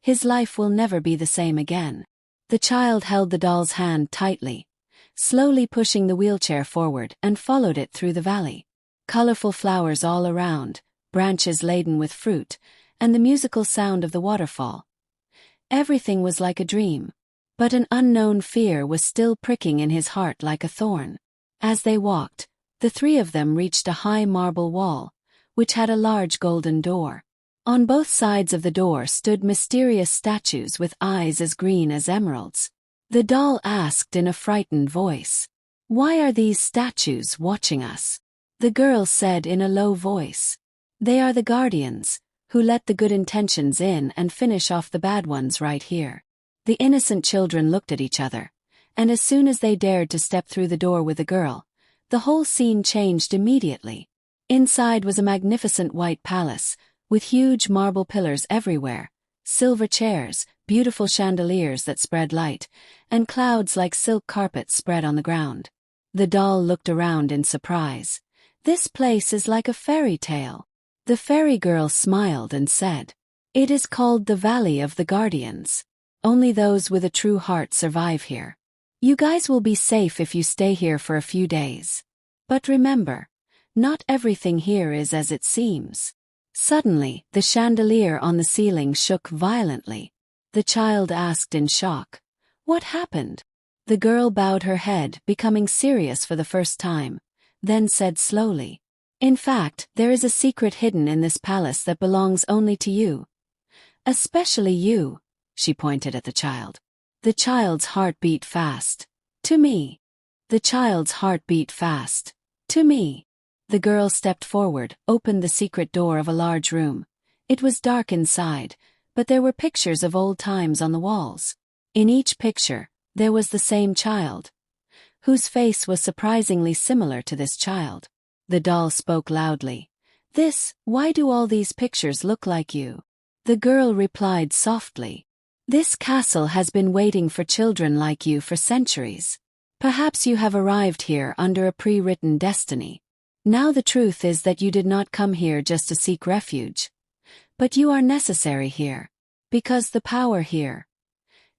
S1: his life will never be the same again." The child held the doll's hand tightly, slowly pushing the wheelchair forward and followed it through the valley. Colorful flowers all around, branches laden with fruit, and the musical sound of the waterfall. Everything was like a dream. But an unknown fear was still pricking in his heart like a thorn. As they walked, the three of them reached a high marble wall, which had a large golden door. On both sides of the door stood mysterious statues with eyes as green as emeralds. The doll asked in a frightened voice, "Why are these statues watching us?" The girl said in a low voice, "They are the guardians, who let the good intentions in and finish off the bad ones right here." The innocent children looked at each other, and as soon as they dared to step through the door with the girl, the whole scene changed immediately. Inside was a magnificent white palace, with huge marble pillars everywhere, Silver chairs, beautiful chandeliers that spread light, and clouds like silk carpets spread on the ground. The doll looked around in surprise. This place is like a fairy tale. The fairy girl smiled and said, "It is called the Valley of the Guardians. Only those with a true heart survive here. You guys will be safe if you stay here for a few days. But remember, not everything here is as it seems." Suddenly, the chandelier on the ceiling shook violently. The child asked in shock, "What happened?" The girl bowed her head, becoming serious for the first time, then said slowly, "In fact, there is a secret hidden in this palace that belongs only to you. Especially you," she pointed at the child. The child's heart beat fast. "To me." The child's heart beat fast. "To me." The girl stepped forward, opened the secret door of a large room. It was dark inside, but there were pictures of old times on the walls. In each picture, there was the same child, whose face was surprisingly similar to this child. The doll spoke loudly. Why do all these pictures look like you?" The girl replied softly, "This castle has been waiting for children like you for centuries. Perhaps you have arrived here under a pre-written destiny. Now the truth is that you did not come here just to seek refuge. But you are necessary here, because the power here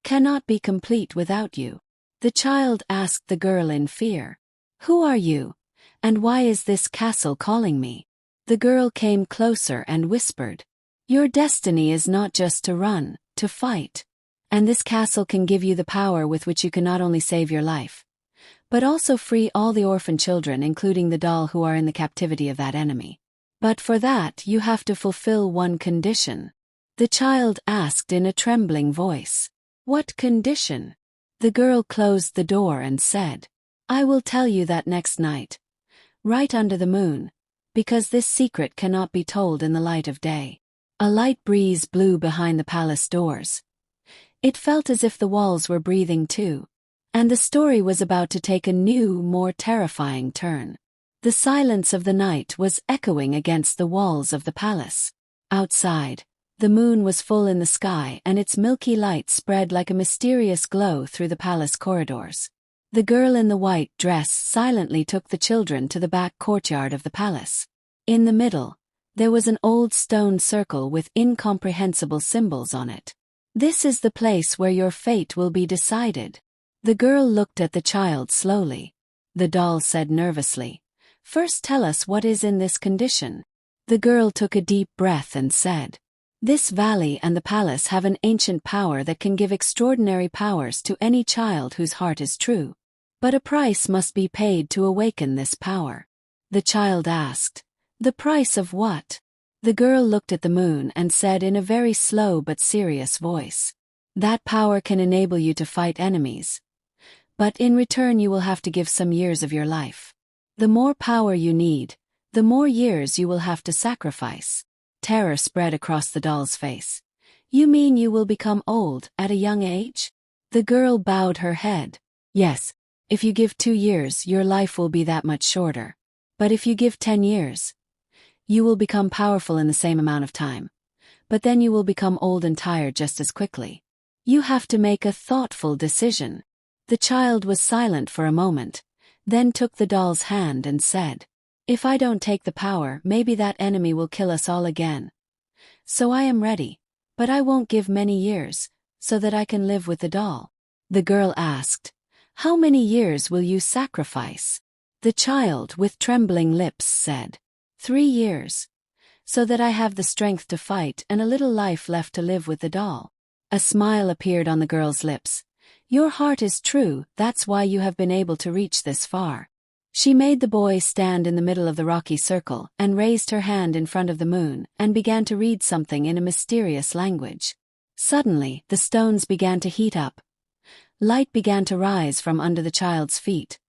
S1: cannot be complete without you." The child asked the girl in fear, "Who are you, and why is this castle calling me?" The girl came closer and whispered, "Your destiny is not just to run, to fight. And this castle can give you the power with which you can not only save your life, but also free all the orphan children, including the doll, who are in the captivity of that enemy. But for that you have to fulfill one condition." The child asked in a trembling voice, "What condition?" The girl closed the door and said, "I will tell you that next night, right under the moon, because this secret cannot be told in the light of day." A light breeze blew behind the palace doors. It felt as if the walls were breathing too. And the story was about to take a new, more terrifying turn. The silence of the night was echoing against the walls of the palace. Outside, the moon was full in the sky, and its milky light spread like a mysterious glow through the palace corridors. The girl in the white dress silently took the children to the back courtyard of the palace. In the middle, there was an old stone circle with incomprehensible symbols on it. "This is the place where your fate will be decided." The girl looked at the child slowly. The doll said nervously, "First tell us what is in this condition." The girl took a deep breath and said, "This valley and the palace have an ancient power that can give extraordinary powers to any child whose heart is true. But a price must be paid to awaken this power." The child asked, "The price of what?" The girl looked at the moon and said in a very slow but serious voice, "That power can enable you to fight enemies. But in return you will have to give some years of your life. The more power you need, the more years you will have to sacrifice." Terror spread across the doll's face. "You mean you will become old at a young age?" The girl bowed her head. "Yes, if you give 2 years your life will be that much shorter. But if you give 10 years, you will become powerful in the same amount of time. But then you will become old and tired just as quickly. You have to make a thoughtful decision." The child was silent for a moment, then took the doll's hand and said, "If I don't take the power, maybe that enemy will kill us all again. So I am ready, but I won't give many years, so that I can live with the doll." The girl asked, "How many years will you sacrifice?" The child, with trembling lips, said, 3 years. So that I have the strength to fight and a little life left to live with the doll." A smile appeared on the girl's lips. "Your heart is true, that's why you have been able to reach this far." She made the boy stand in the middle of the rocky circle and raised her hand in front of the moon and began to read something in a mysterious language. Suddenly, the stones began to heat up. Light began to rise from under the child's feet.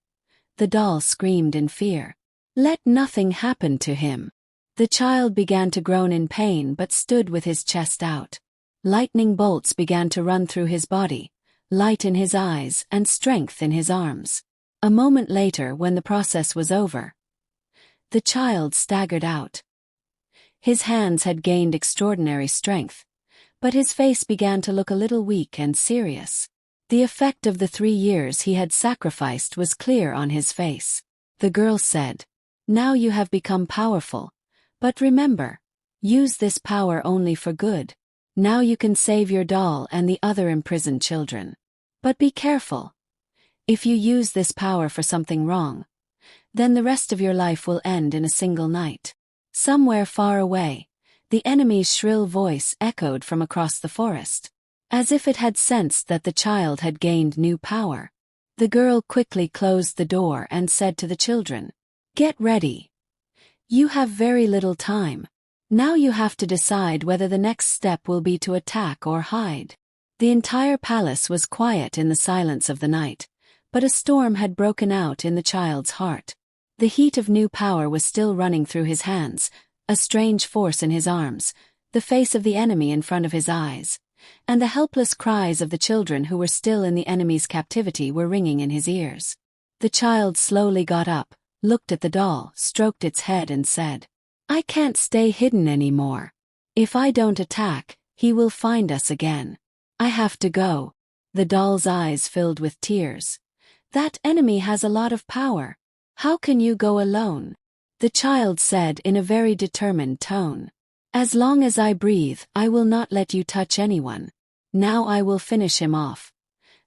S1: The doll screamed in fear. "Let nothing happen to him." The child began to groan in pain but stood with his chest out. Lightning bolts began to run through his body, light in his eyes and strength in his arms. A moment later, when the process was over, the child staggered out. His hands had gained extraordinary strength, but his face began to look a little weak and serious. The effect of the 3 years he had sacrificed was clear on his face. The girl said, "Now you have become powerful. But remember, use this power only for good. Now you can save your doll and the other imprisoned children. But be careful. If you use this power for something wrong, then the rest of your life will end in a single night." Somewhere far away, the enemy's shrill voice echoed from across the forest. As if it had sensed that the child had gained new power, the girl quickly closed the door and said to the children, "Get ready. You have very little time. Now you have to decide whether the next step will be to attack or hide." The entire palace was quiet in the silence of the night, but a storm had broken out in the child's heart. The heat of new power was still running through his hands, a strange force in his arms, the face of the enemy in front of his eyes, and the helpless cries of the children who were still in the enemy's captivity were ringing in his ears. The child slowly got up, looked at the doll, stroked its head and said, "I can't stay hidden anymore. If I don't attack, he will find us again. I have to go." The doll's eyes filled with tears. "That enemy has a lot of power. How can you go alone?" The child said in a very determined tone, "As long as I breathe, I will not let you touch anyone. Now I will finish him off,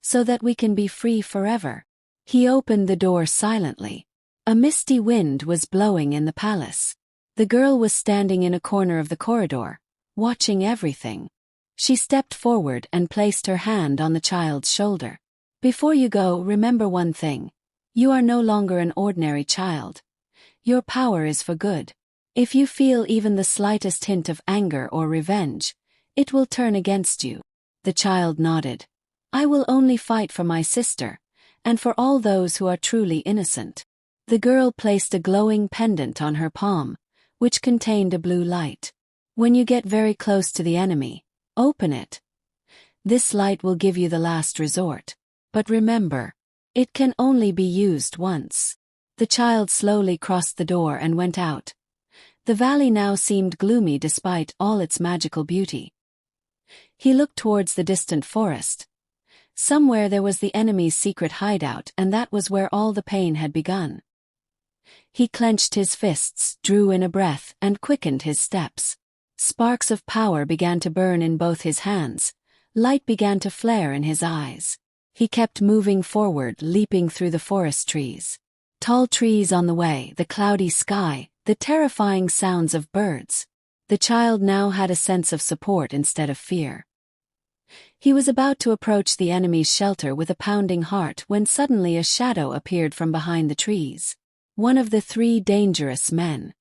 S1: so that we can be free forever." He opened the door silently. A misty wind was blowing in the palace. The girl was standing in a corner of the corridor, watching everything. She stepped forward and placed her hand on the child's shoulder. "Before you go, remember one thing. You are no longer an ordinary child. Your power is for good. If you feel even the slightest hint of anger or revenge, it will turn against you." The child nodded. "I will only fight for my sister, and for all those who are truly innocent." The girl placed a glowing pendant on her palm, which contained a blue light. "When you get very close to the enemy, open it. This light will give you the last resort. But remember, it can only be used once." The child slowly crossed the door and went out. The valley now seemed gloomy despite all its magical beauty. He looked towards the distant forest. Somewhere there was the enemy's secret hideout, and that was where all the pain had begun. He clenched his fists, drew in a breath, and quickened his steps. Sparks of power began to burn in both his hands. Light began to flare in his eyes. He kept moving forward, leaping through the forest trees. Tall trees on the way, the cloudy sky, the terrifying sounds of birds. The child now had a sense of support instead of fear. He was about to approach the enemy's shelter with a pounding heart when suddenly a shadow appeared from behind the trees. One of the 3 dangerous men.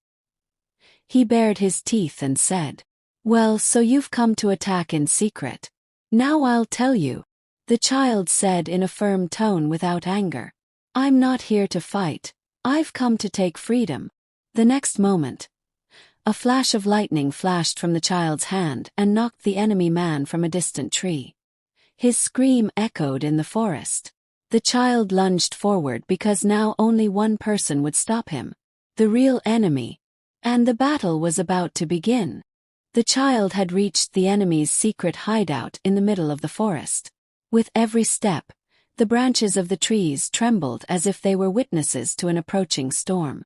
S1: He bared his teeth and said, "Well, so you've come to attack in secret. Now I'll tell you," the child said in a firm tone without anger. "I'm not here to fight. I've come to take freedom." The next moment, a flash of lightning flashed from the child's hand and knocked the enemy man from a distant tree. His scream echoed in the forest. The child lunged forward because now only one person would stop him. The real enemy. And the battle was about to begin. The child had reached the enemy's secret hideout in the middle of the forest. With every step, the branches of the trees trembled as if they were witnesses to an approaching storm.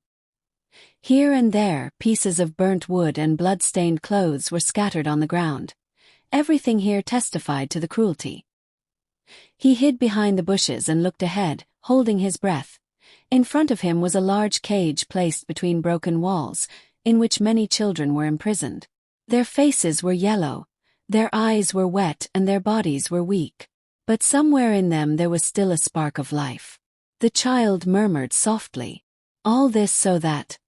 S1: Here and there, pieces of burnt wood and blood-stained clothes were scattered on the ground. Everything here testified to the cruelty. He hid behind the bushes and looked ahead, holding his breath. In front of him was a large cage placed between broken walls, in which many children were imprisoned. Their faces were yellow, their eyes were wet and their bodies were weak. But somewhere in them there was still a spark of life. The child murmured softly, "All this so that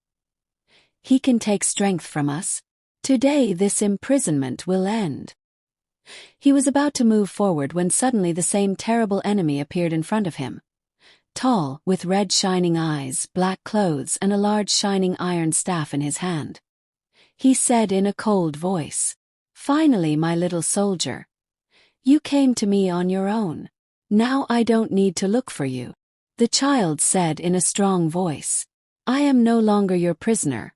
S1: he can take strength from us. Today this imprisonment will end." He was about to move forward when suddenly the same terrible enemy appeared in front of him. Tall, with red shining eyes, black clothes and a large shining iron staff in his hand. He said in a cold voice, "Finally, my little soldier. You came to me on your own. Now I don't need to look for you." The child said in a strong voice, "I am no longer your prisoner.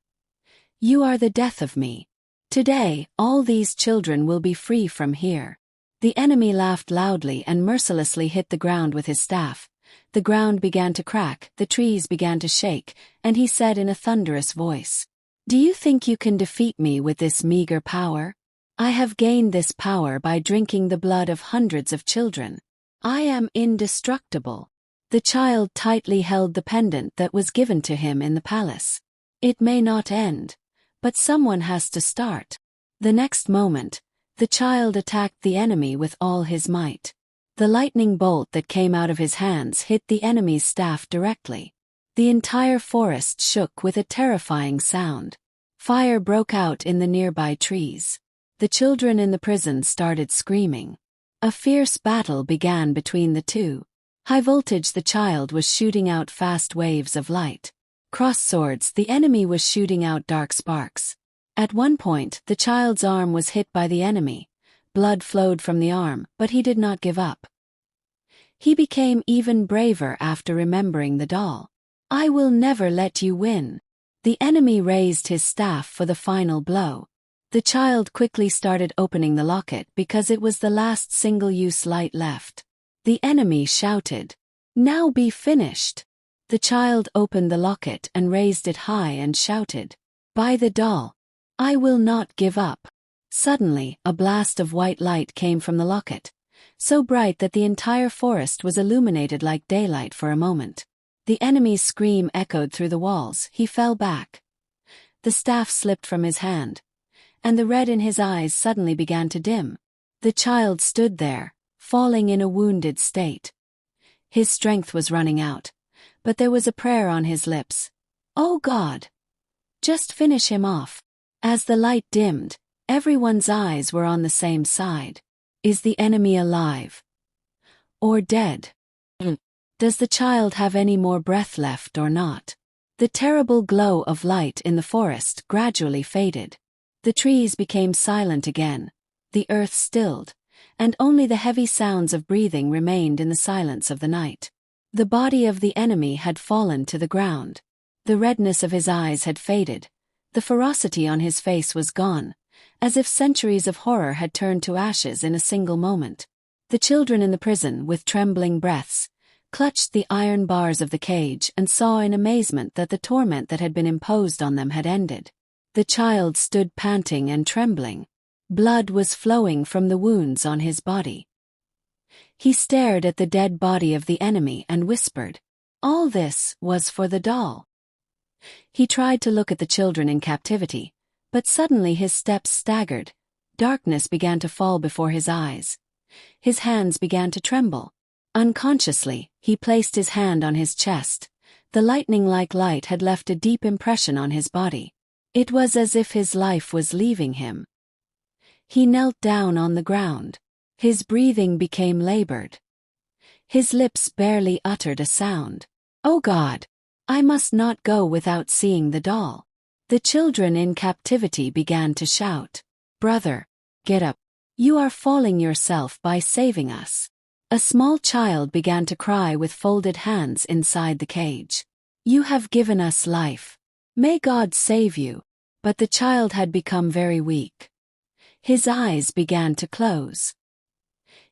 S1: You are the death of me." Today, all these children will be free from here. The enemy laughed loudly and mercilessly hit the ground with his staff. The ground began to crack, the trees began to shake, and he said in a thunderous voice, "Do you think you can defeat me with this meager power? I have gained this power by drinking the blood of hundreds of children. I am indestructible." The child tightly held the pendant that was given to him in the palace. It may not end, but someone has to start. The next moment, the child attacked the enemy with all his might. The lightning bolt that came out of his hands hit the enemy's staff directly. The entire forest shook with a terrifying sound. Fire broke out in the nearby trees. The children in the prison started screaming. A fierce battle began between the two. High voltage, the child was shooting out fast waves of light. Cross swords, the enemy was shooting out dark sparks. At one point, the child's arm was hit by the enemy. Blood flowed from the arm, but he did not give up. He became even braver after remembering the doll. "I will never let you win." The enemy raised his staff for the final blow. The child quickly started opening the locket because it was the last single-use light left. The enemy shouted, "Now be finished." The child opened the locket and raised it high and shouted, "By the doll, I will not give up." Suddenly, a blast of white light came from the locket, so bright that the entire forest was illuminated like daylight for a moment. The enemy's scream echoed through the walls. He fell back. The staff slipped from his hand, and the red in his eyes suddenly began to dim. The child stood there, falling in a wounded state. His strength was running out, but there was a prayer on his lips. "Oh God, just finish him off." As the light dimmed, everyone's eyes were on the same side. Is the enemy alive? Or dead? Does the child have any more breath left or not? The terrible glow of light in the forest gradually faded. The trees became silent again, the earth stilled, and only the heavy sounds of breathing remained in the silence of the night. The body of the enemy had fallen to the ground. The redness of his eyes had faded. The ferocity on his face was gone, as if centuries of horror had turned to ashes in a single moment. The children in the prison, with trembling breaths, clutched the iron bars of the cage and saw in amazement that the torment that had been imposed on them had ended. The child stood panting and trembling. Blood was flowing from the wounds on his body. He stared at the dead body of the enemy and whispered, "All this was for the doll." He tried to look at the children in captivity, but suddenly his steps staggered. Darkness began to fall before his eyes. His hands began to tremble. Unconsciously, he placed his hand on his chest. The lightning-like light had left a deep impression on his body. It was as if his life was leaving him. He knelt down on the ground. His breathing became labored. His lips barely uttered a sound. "Oh God, I must not go without seeing the doll." The children in captivity began to shout, "Brother, get up. You are falling yourself by saving us." A small child began to cry with folded hands inside the cage. "You have given us life. May God save you." But the child had become very weak. His eyes began to close.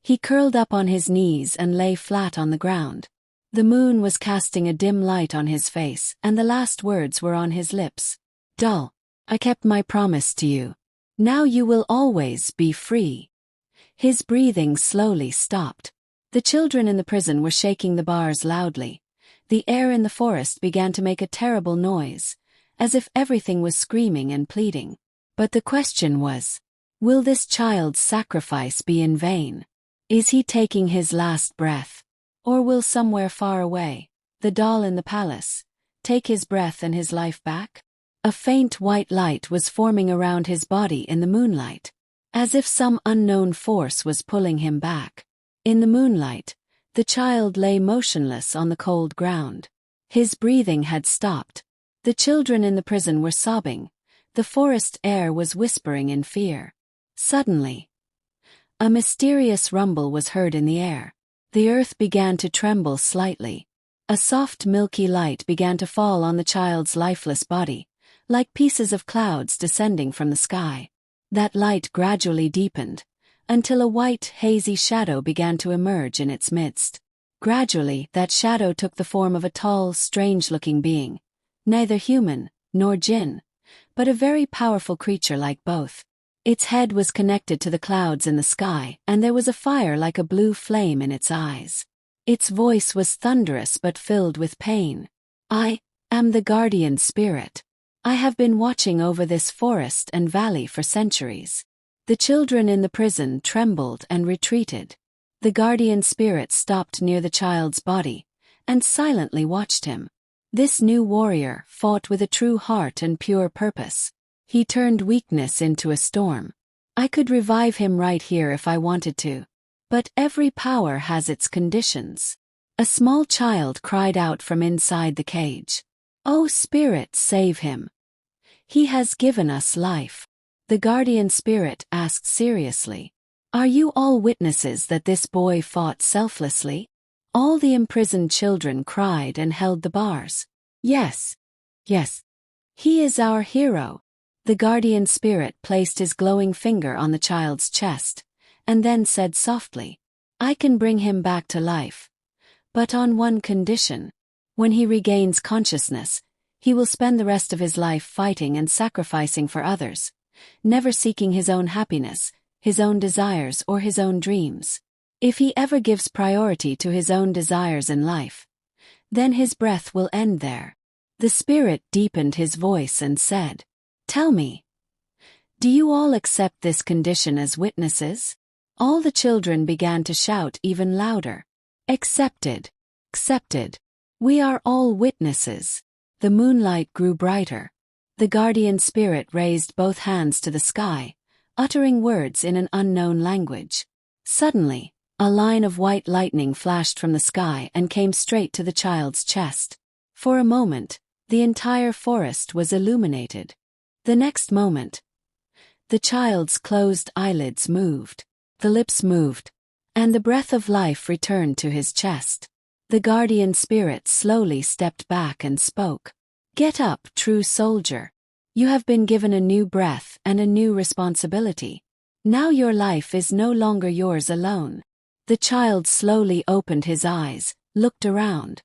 S1: He curled up on his knees and lay flat on the ground. The moon was casting a dim light on his face, and the last words were on his lips. "Doll, I kept my promise to you. Now you will always be free." His breathing slowly stopped. The children in the prison were shaking the bars loudly. The air in the forest began to make a terrible noise, as if everything was screaming and pleading. But the question was, will this child's sacrifice be in vain? Is he taking his last breath? Or will somewhere far away, the doll in the palace, take his breath and his life back? A faint white light was forming around his body in the moonlight, as if some unknown force was pulling him back. In the moonlight, the child lay motionless on the cold ground. His breathing had stopped. The children in the prison were sobbing. The forest air was whispering in fear. Suddenly, a mysterious rumble was heard in the air. The earth began to tremble slightly. A soft milky light began to fall on the child's lifeless body, like pieces of clouds descending from the sky. That light gradually deepened, until a white, hazy shadow began to emerge in its midst. Gradually, that shadow took the form of a tall, strange-looking being, neither human nor jinn, but a very powerful creature like both. Its head was connected to the clouds in the sky, and there was a fire like a blue flame in its eyes. Its voice was thunderous but filled with pain. "I am the guardian spirit. I have been watching over this forest and valley for centuries." The children in the prison trembled and retreated. The guardian spirit stopped near the child's body, and silently watched him. This new warrior fought with a true heart and pure purpose. He turned weakness into a storm. I could revive him right here if I wanted to. But every power has its conditions. A small child cried out from inside the cage. "Oh, Spirit, save him. He has given us life." The guardian spirit asked seriously, "Are you all witnesses that this boy fought selflessly?" All the imprisoned children cried and held the bars. "Yes. Yes. He is our hero." The guardian spirit placed his glowing finger on the child's chest, and then said softly, "I can bring him back to life. But on one condition. When he regains consciousness, he will spend the rest of his life fighting and sacrificing for others, never seeking his own happiness, his own desires or his own dreams. If he ever gives priority to his own desires in life, then his breath will end there." The spirit deepened his voice and said, "Tell me, do you all accept this condition as witnesses?" All the children began to shout even louder. "Accepted. Accepted. We are all witnesses." The moonlight grew brighter. The guardian spirit raised both hands to the sky, uttering words in an unknown language. Suddenly, a line of white lightning flashed from the sky and came straight to the child's chest. For a moment, the entire forest was illuminated. The next moment, the child's closed eyelids moved, the lips moved, and the breath of life returned to his chest. The guardian spirit slowly stepped back and spoke. "Get up, true soldier. You have been given a new breath and a new responsibility. Now your life is no longer yours alone." The child slowly opened his eyes, looked around.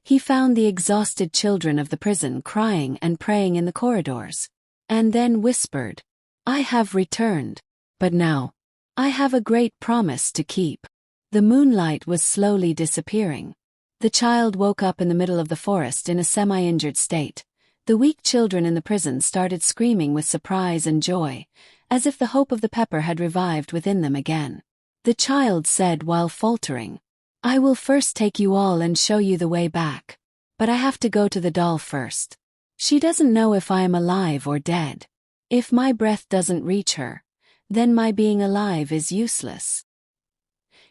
S1: He found the exhausted children of the prison crying and praying in the corridors, and then whispered, "I have returned, but now, I have a great promise to keep." The moonlight was slowly disappearing. The child woke up in the middle of the forest in a semi-injured state. The weak children in the prison started screaming with surprise and joy, as if the hope of the pepper had revived within them again. The child said while faltering, "I will first take you all and show you the way back. But I have to go to the doll first. She doesn't know if I am alive or dead. If my breath doesn't reach her, then my being alive is useless."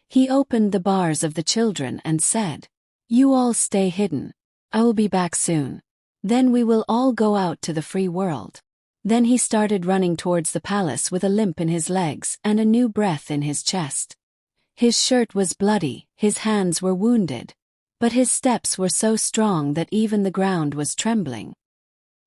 S1: He opened the bars of the children and said, "You all stay hidden. I will be back soon. Then we will all go out to the free world." Then he started running towards the palace with a limp in his legs and a new breath in his chest. His shirt was bloody, his hands were wounded, but his steps were so strong that even the ground was trembling.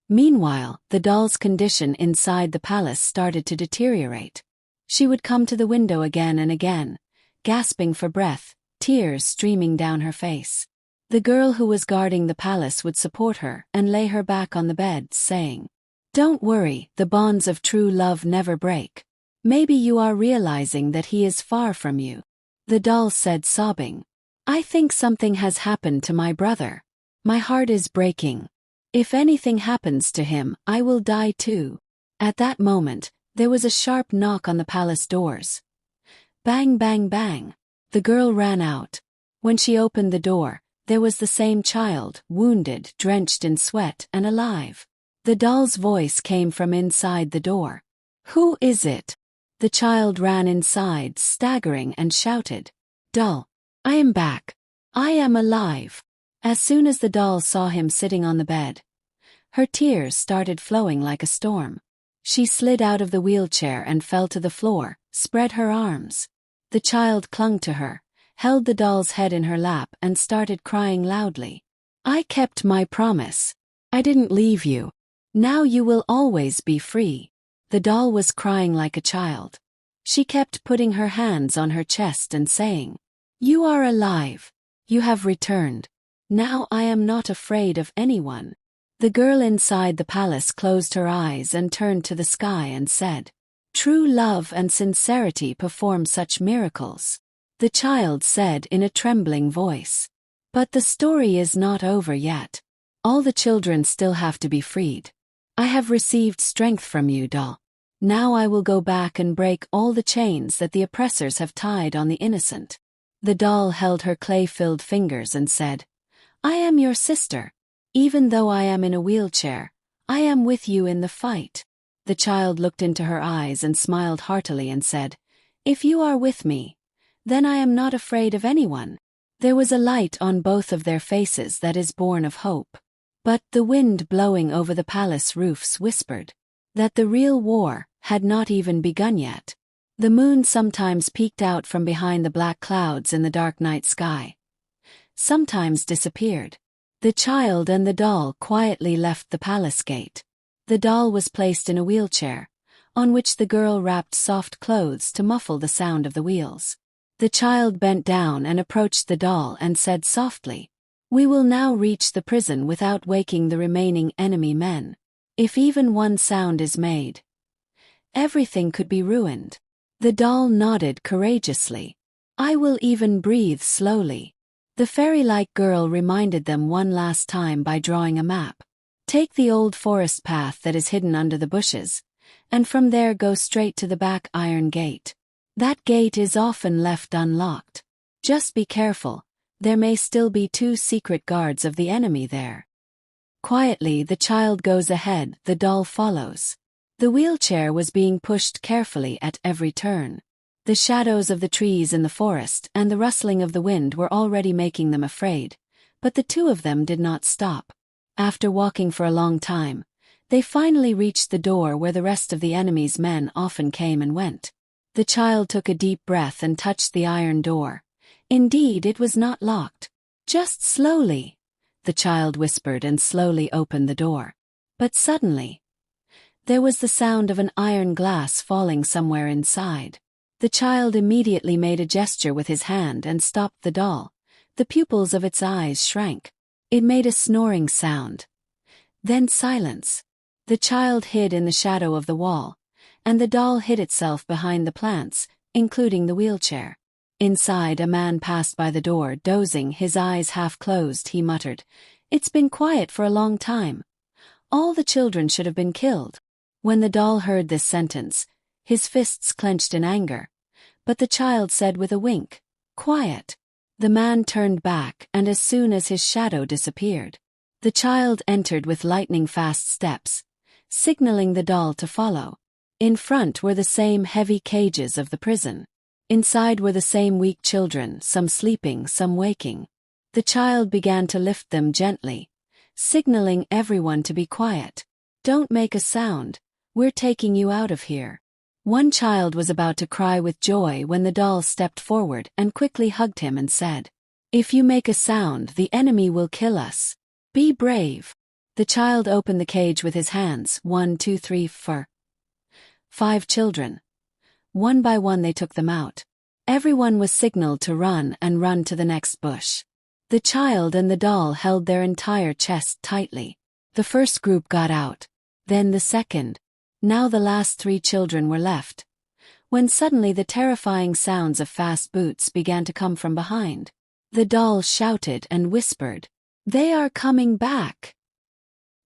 S1: Meanwhile, the doll's condition inside the palace started to deteriorate. She would come to the window again and again, gasping for breath, tears streaming down her face. The girl who was guarding the palace would support her and lay her back on the bed, saying, "Don't worry, the bonds of true love never break. Maybe you are realizing that he is far from you." The doll said, sobbing, "I think something has happened to my brother. My heart is breaking. If anything happens to him, I will die too." At that moment, there was a sharp knock on the palace doors. Bang, bang, bang. The girl ran out. When she opened the door, there was the same child, wounded, drenched in sweat, and alive. The doll's voice came from inside the door. "Who is it?" The child ran inside, staggering, and shouted, "Doll, I am back. I am alive." As soon as the doll saw him sitting on the bed, her tears started flowing like a storm. She slid out of the wheelchair and fell to the floor, spread her arms. The child clung to her, held the doll's head in her lap and started crying loudly. "I kept my promise. I didn't leave you. Now you will always be free." The doll was crying like a child. She kept putting her hands on her chest and saying, "You are alive. You have returned. Now I am not afraid of anyone." The girl inside the palace closed her eyes and turned to the sky and said, "True love and sincerity perform such miracles." The child said in a trembling voice, "But the story is not over yet. All the children still have to be freed. I have received strength from you, doll. Now I will go back and break all the chains that the oppressors have tied on the innocent." The doll held her clay-filled fingers and said, "I am your sister. Even though I am in a wheelchair, I am with you in the fight." The child looked into her eyes and smiled heartily and said, "If you are with me, then I am not afraid of anyone." There was a light on both of their faces that is born of hope. But the wind blowing over the palace roofs whispered that the real war had not even begun yet. The moon sometimes peeked out from behind the black clouds in the dark night sky, sometimes disappeared. The child and the doll quietly left the palace gate. The doll was placed in a wheelchair, on which the girl wrapped soft clothes to muffle the sound of the wheels. The child bent down and approached the doll and said softly, "We will now reach the prison without waking the remaining enemy men. If even one sound is made, everything could be ruined." The doll nodded courageously. "I will even breathe slowly." The fairy-like girl reminded them one last time by drawing a map. "Take the old forest path that is hidden under the bushes, and from there go straight to the back iron gate. That gate is often left unlocked. Just be careful, there may still be 2 secret guards of the enemy there." Quietly, the child goes ahead, the doll follows. The wheelchair was being pushed carefully at every turn. The shadows of the trees in the forest and the rustling of the wind were already making them afraid, but the 2 of them did not stop. After walking for a long time, they finally reached the door where the rest of the enemy's men often came and went. The child took a deep breath and touched the iron door. Indeed, it was not locked. "Just slowly," the child whispered and slowly opened the door. But suddenly, there was the sound of an iron glass falling somewhere inside. The child immediately made a gesture with his hand and stopped the doll. The pupils of its eyes shrank. It made a snoring sound. Then silence. The child hid in the shadow of the wall, and the doll hid itself behind the plants, including the wheelchair. Inside, a man passed by the door, dozing, his eyes half closed. He muttered, "It's been quiet for a long time. All the children should have been killed." When the doll heard this sentence, his fists clenched in anger. But the child said with a wink, "Quiet." The man turned back, and as soon as his shadow disappeared, the child entered with lightning-fast steps, signaling the doll to follow. In front were the same heavy cages of the prison. Inside were the same weak children, some sleeping, some waking. The child began to lift them gently, signaling everyone to be quiet. "Don't make a sound. We're taking you out of here." One child was about to cry with joy when the doll stepped forward and quickly hugged him and said, "If you make a sound, the enemy will kill us. Be brave." The child opened the cage with his hands. 1, 2, 3, 4. 5 children. One by one they took them out. Everyone was signaled to run and run to the next bush. The child and the doll held their entire chest tightly. The first group got out. Then the second. Now the last 3 children were left. When suddenly the terrifying sounds of fast boots began to come from behind. The doll shouted and whispered, "They are coming back."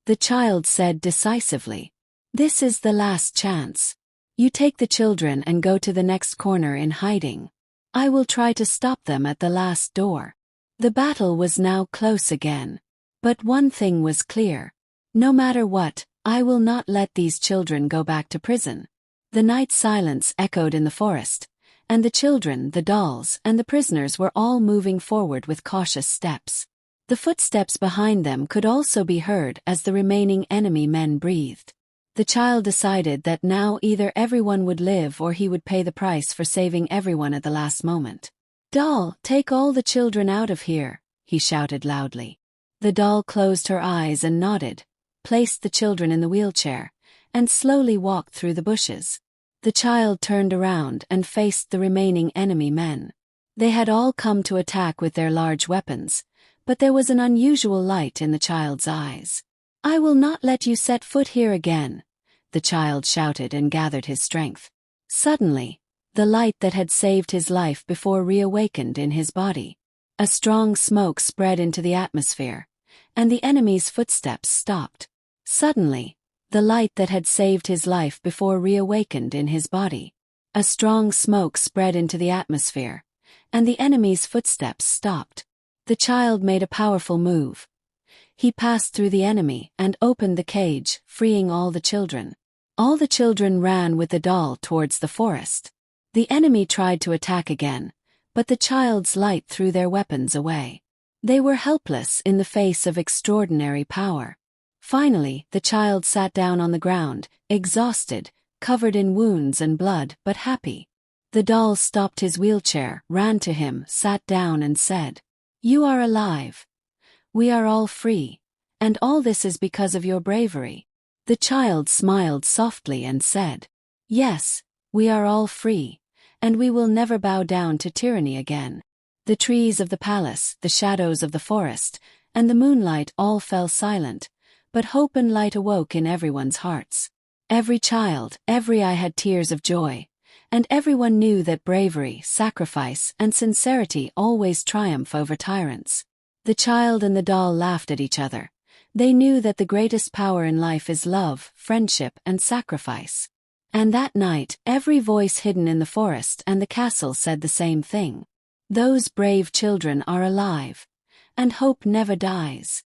S1: The child said decisively, "This is the last chance. You take the children and go to the next corner in hiding. I will try to stop them at the last door." The battle was now close again. But one thing was clear. No matter what, I will not let these children go back to prison. The night silence echoed in the forest, and the children, the dolls, and the prisoners were all moving forward with cautious steps. The footsteps behind them could also be heard as the remaining enemy men breathed. The child decided that now either everyone would live or he would pay the price for saving everyone at the last moment. "Doll, take all the children out of here," he shouted loudly. The doll closed her eyes and nodded, placed the children in the wheelchair, and slowly walked through the bushes. The child turned around and faced the remaining enemy men. They had all come to attack with their large weapons, but there was an unusual light in the child's eyes. "I will not let you set foot here again," the child shouted and gathered his strength. Suddenly, the light that had saved his life before reawakened in his body. A strong smoke spread into the atmosphere, and the enemy's footsteps stopped. Suddenly, the light that had saved his life before reawakened in his body. A strong smoke spread into the atmosphere, and the enemy's footsteps stopped. The child made a powerful move. He passed through the enemy and opened the cage, freeing all the children. All the children ran with the doll towards the forest. The enemy tried to attack again, but the child's light threw their weapons away. They were helpless in the face of extraordinary power. Finally, the child sat down on the ground, exhausted, covered in wounds and blood, but happy. The doll stopped his wheelchair, ran to him, sat down and said, "You are alive. We are all free, and all this is because of your bravery." The child smiled softly and said, "Yes, we are all free, and we will never bow down to tyranny again." The trees of the palace, the shadows of the forest, and the moonlight all fell silent, but hope and light awoke in everyone's hearts. Every child, every eye had tears of joy, and everyone knew that bravery, sacrifice, and sincerity always triumph over tyrants. The child and the doll laughed at each other. They knew that the greatest power in life is love, friendship, and sacrifice. And that night, every voice hidden in the forest and the castle said the same thing. Those brave children are alive, and hope never dies.